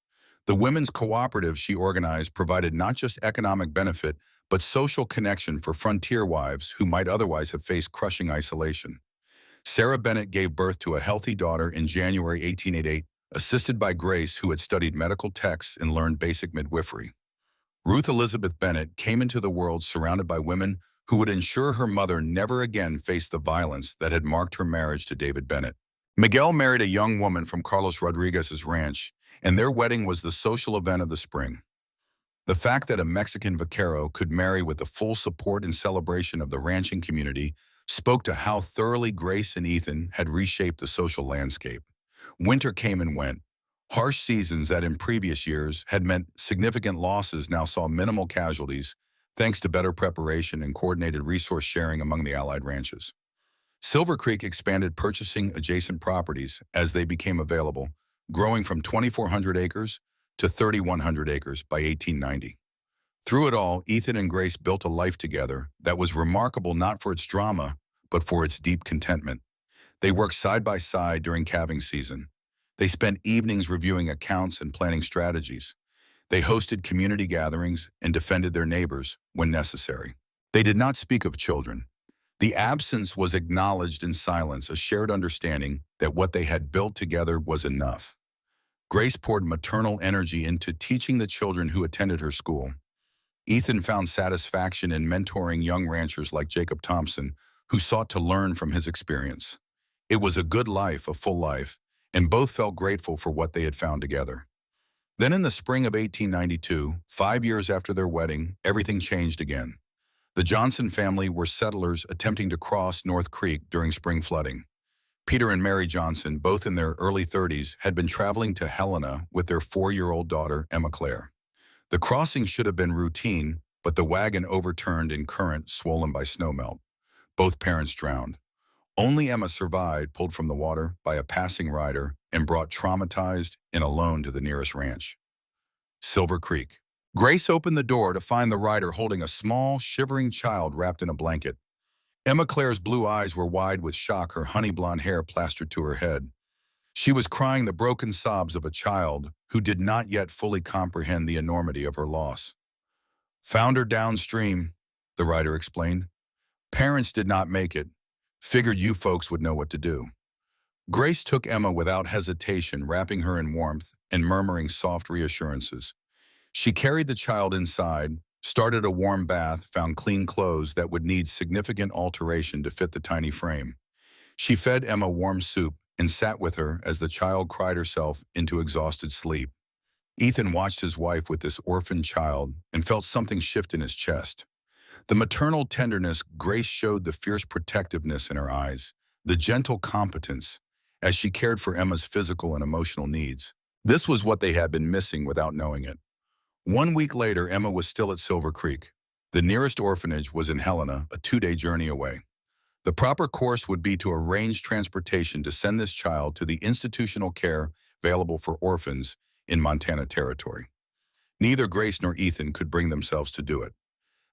The women's cooperative she organized provided not just economic benefit, but social connection for frontier wives who might otherwise have faced crushing isolation. Sarah Bennett gave birth to a healthy daughter in January 1888, assisted by Grace, who had studied medical texts and learned basic midwifery. Ruth Elizabeth Bennett came into the world surrounded by women who would ensure her mother never again faced the violence that had marked her marriage to David Bennett. Miguel married a young woman from Carlos Rodriguez's ranch, and their wedding was the social event of the spring. The fact that a Mexican vaquero could marry with the full support and celebration of the ranching community spoke to how thoroughly Grace and Ethan had reshaped the social landscape. Winter came and went. Harsh seasons that in previous years had meant significant losses now saw minimal casualties, thanks to better preparation and coordinated resource sharing among the allied ranches. Silver Creek expanded purchasing adjacent properties as they became available, growing from 2,400 acres to 3,100 acres by 1890. Through it all, Ethan and Grace built a life together that was remarkable not for its drama, but for its deep contentment. They worked side by side during calving season. They spent evenings reviewing accounts and planning strategies. They hosted community gatherings and defended their neighbors when necessary. They did not speak of children. The absence was acknowledged in silence, a shared understanding that what they had built together was enough. Grace poured maternal energy into teaching the children who attended her school. Ethan found satisfaction in mentoring young ranchers like Jacob Thompson, who sought to learn from his experience. It was a good life, a full life, and both felt grateful for what they had found together. Then in the spring of 1892, 5 years after their wedding, everything changed again. The Johnson family were settlers attempting to cross North Creek during spring flooding. Peter and Mary Johnson, both in their early 30s, had been traveling to Helena with their 4-year-old daughter, Emma Claire. The crossing should have been routine, but the wagon overturned in current swollen by snowmelt. Both parents drowned. Only Emma survived, pulled from the water by a passing rider and brought traumatized and alone to the nearest ranch. Silver Creek. Grace opened the door to find the rider holding a small, shivering child wrapped in a blanket. Emma Claire's blue eyes were wide with shock, her honey blonde hair plastered to her head. She was crying the broken sobs of a child who did not yet fully comprehend the enormity of her loss. "Found her downstream," the rider explained. "Parents did not make it. Figured you folks would know what to do." Grace took Emma without hesitation, wrapping her in warmth and murmuring soft reassurances. She carried the child inside, started a warm bath, found clean clothes that would need significant alteration to fit the tiny frame. She fed Emma warm soup and sat with her as the child cried herself into exhausted sleep. Ethan watched his wife with this orphaned child and felt something shift in his chest. The maternal tenderness Grace showed, the fierce protectiveness in her eyes, the gentle competence as she cared for Emma's physical and emotional needs. This was what they had been missing without knowing it. 1 week later, Emma was still at Silver Creek. The nearest orphanage was in Helena, a 2-day journey away. The proper course would be to arrange transportation to send this child to the institutional care available for orphans in Montana Territory. Neither Grace nor Ethan could bring themselves to do it.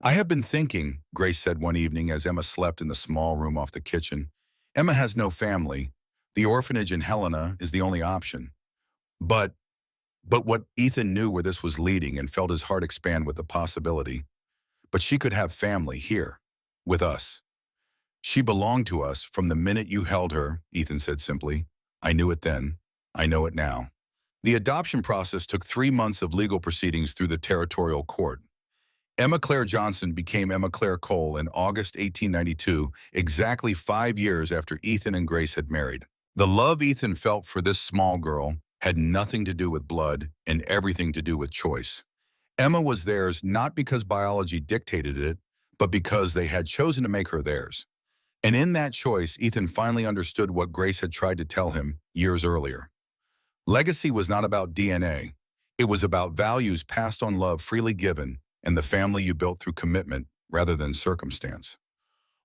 "I have been thinking," Grace said one evening as Emma slept in the small room off the kitchen. "Emma has no family. The orphanage in Helena is the only option. But what Ethan knew where this was leading and felt his heart expand with the possibility. But she could have family here, with us. She belonged to us from the minute you held her," Ethan said simply. "I knew it then. I know it now." The adoption process took 3 months of legal proceedings through the territorial court. Emma Claire Johnson became Emma Claire Cole in August 1892, exactly 5 years after Ethan and Grace had married. The love Ethan felt for this small girl had nothing to do with blood and everything to do with choice. Emma was theirs not because biology dictated it, but because they had chosen to make her theirs. And in that choice, Ethan finally understood what Grace had tried to tell him years earlier. Legacy was not about DNA. It was about values passed on, love freely given, and the family you built through commitment rather than circumstance.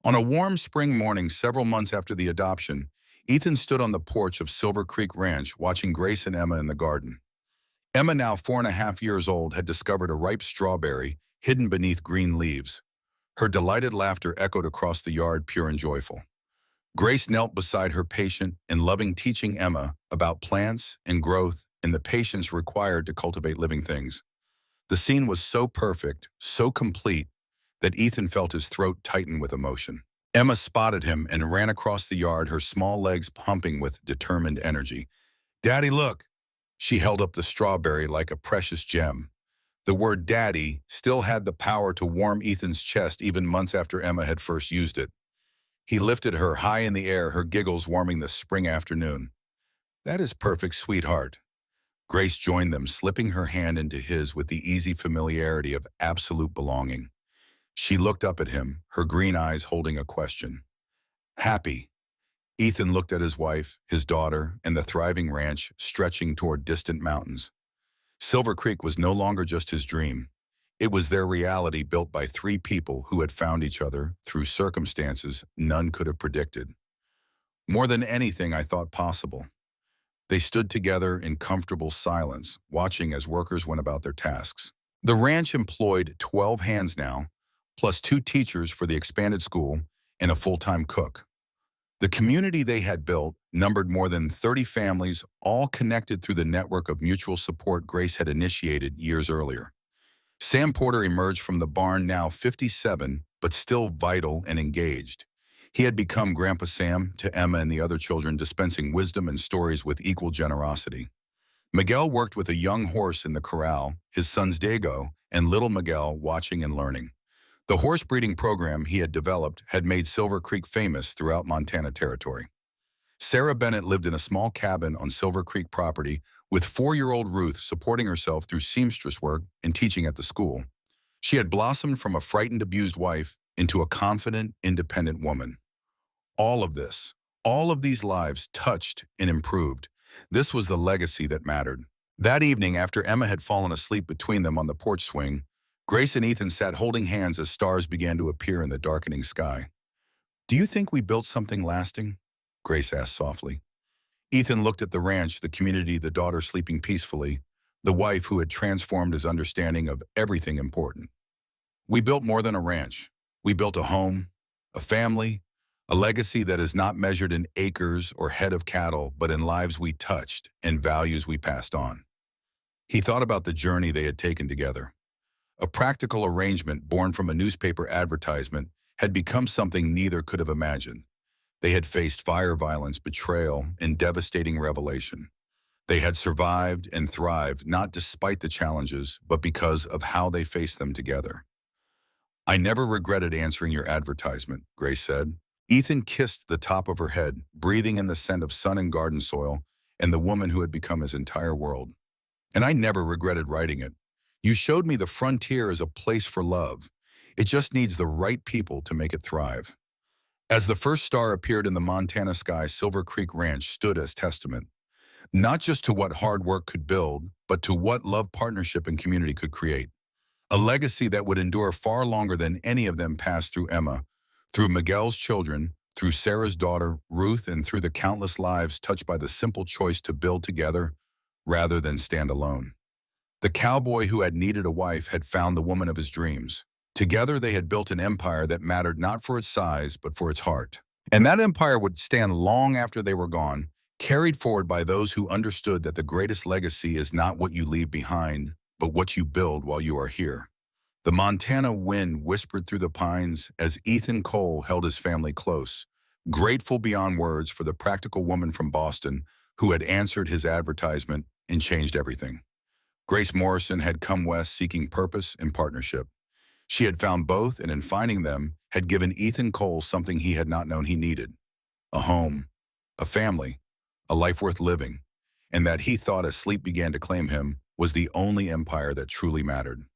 On a warm spring morning several months after the adoption, Ethan stood on the porch of Silver Creek Ranch watching Grace and Emma in the garden. Emma, now 4.5 years old, had discovered a ripe strawberry hidden beneath green leaves. Her delighted laughter echoed across the yard, pure and joyful. Grace knelt beside her patient and loving, teaching Emma about plants and growth and the patience required to cultivate living things. The scene was so perfect, so complete, that Ethan felt his throat tighten with emotion. Emma spotted him and ran across the yard, her small legs pumping with determined energy. "Daddy, look!" She held up the strawberry like a precious gem. The word daddy still had the power to warm Ethan's chest even months after Emma had first used it. He lifted her high in the air, her giggles warming the spring afternoon. "That is perfect, sweetheart." Grace joined them, slipping her hand into his with the easy familiarity of absolute belonging. She looked up at him, her green eyes holding a question. "Happy?" Ethan looked at his wife, his daughter, and the thriving ranch stretching toward distant mountains. Silver Creek was no longer just his dream. It was their reality, built by three people who had found each other through circumstances none could have predicted. More than anything I thought possible. They stood together in comfortable silence, watching as workers went about their tasks. The ranch employed 12 hands now, plus 2 teachers for the expanded school and a full-time cook. The community they had built numbered more than 30 families, all connected through the network of mutual support Grace had initiated years earlier. Sam Porter emerged from the barn, now 57, but still vital and engaged. He had become Grandpa Sam to Emma and the other children, dispensing wisdom and stories with equal generosity. Miguel worked with a young horse in the corral, his sons Dago and little Miguel watching and learning. The horse breeding program he had developed had made Silver Creek famous throughout Montana Territory. Sarah Bennett lived in a small cabin on Silver Creek property with 4-year-old Ruth supporting herself through seamstress work and teaching at the school. She had blossomed from a frightened, abused wife into a confident, independent woman. All of this, all of these lives touched and improved. This was the legacy that mattered. That evening, after Emma had fallen asleep between them on the porch swing, Grace and Ethan sat holding hands as stars began to appear in the darkening sky. "Do you think we built something lasting?" Grace asked softly. Ethan looked at the ranch, the community, the daughter sleeping peacefully, the wife who had transformed his understanding of everything important. "We built more than a ranch. We built a home, a family, a legacy that is not measured in acres or head of cattle, but in lives we touched and values we passed on." He thought about the journey they had taken together. A practical arrangement born from a newspaper advertisement had become something neither could have imagined. They had faced fire, violence, betrayal, and devastating revelation. They had survived and thrived, not despite the challenges, but because of how they faced them together. "I never regretted answering your advertisement," Grace said. Ethan kissed the top of her head, breathing in the scent of sun and garden soil, and the woman who had become his entire world. "And I never regretted writing it. You showed me the frontier is a place for love. It just needs the right people to make it thrive." As the first star appeared in the Montana sky, Silver Creek Ranch stood as testament, not just to what hard work could build, but to what love, partnership, and community could create. A legacy that would endure far longer than any of them passed through Emma, through Miguel's children, through Sarah's daughter, Ruth, and through the countless lives touched by the simple choice to build together rather than stand alone. The cowboy who had needed a wife had found the woman of his dreams. Together they had built an empire that mattered not for its size, but for its heart. And that empire would stand long after they were gone, carried forward by those who understood that the greatest legacy is not what you leave behind, but what you build while you are here. The Montana wind whispered through the pines as Ethan Cole held his family close, grateful beyond words for the practical woman from Boston who had answered his advertisement and changed everything. Grace Morrison had come west seeking purpose and partnership. She had found both, and in finding them, had given Ethan Cole something he had not known he needed: a home, a family, a life worth living, and that he thought as sleep began to claim him was the only empire that truly mattered.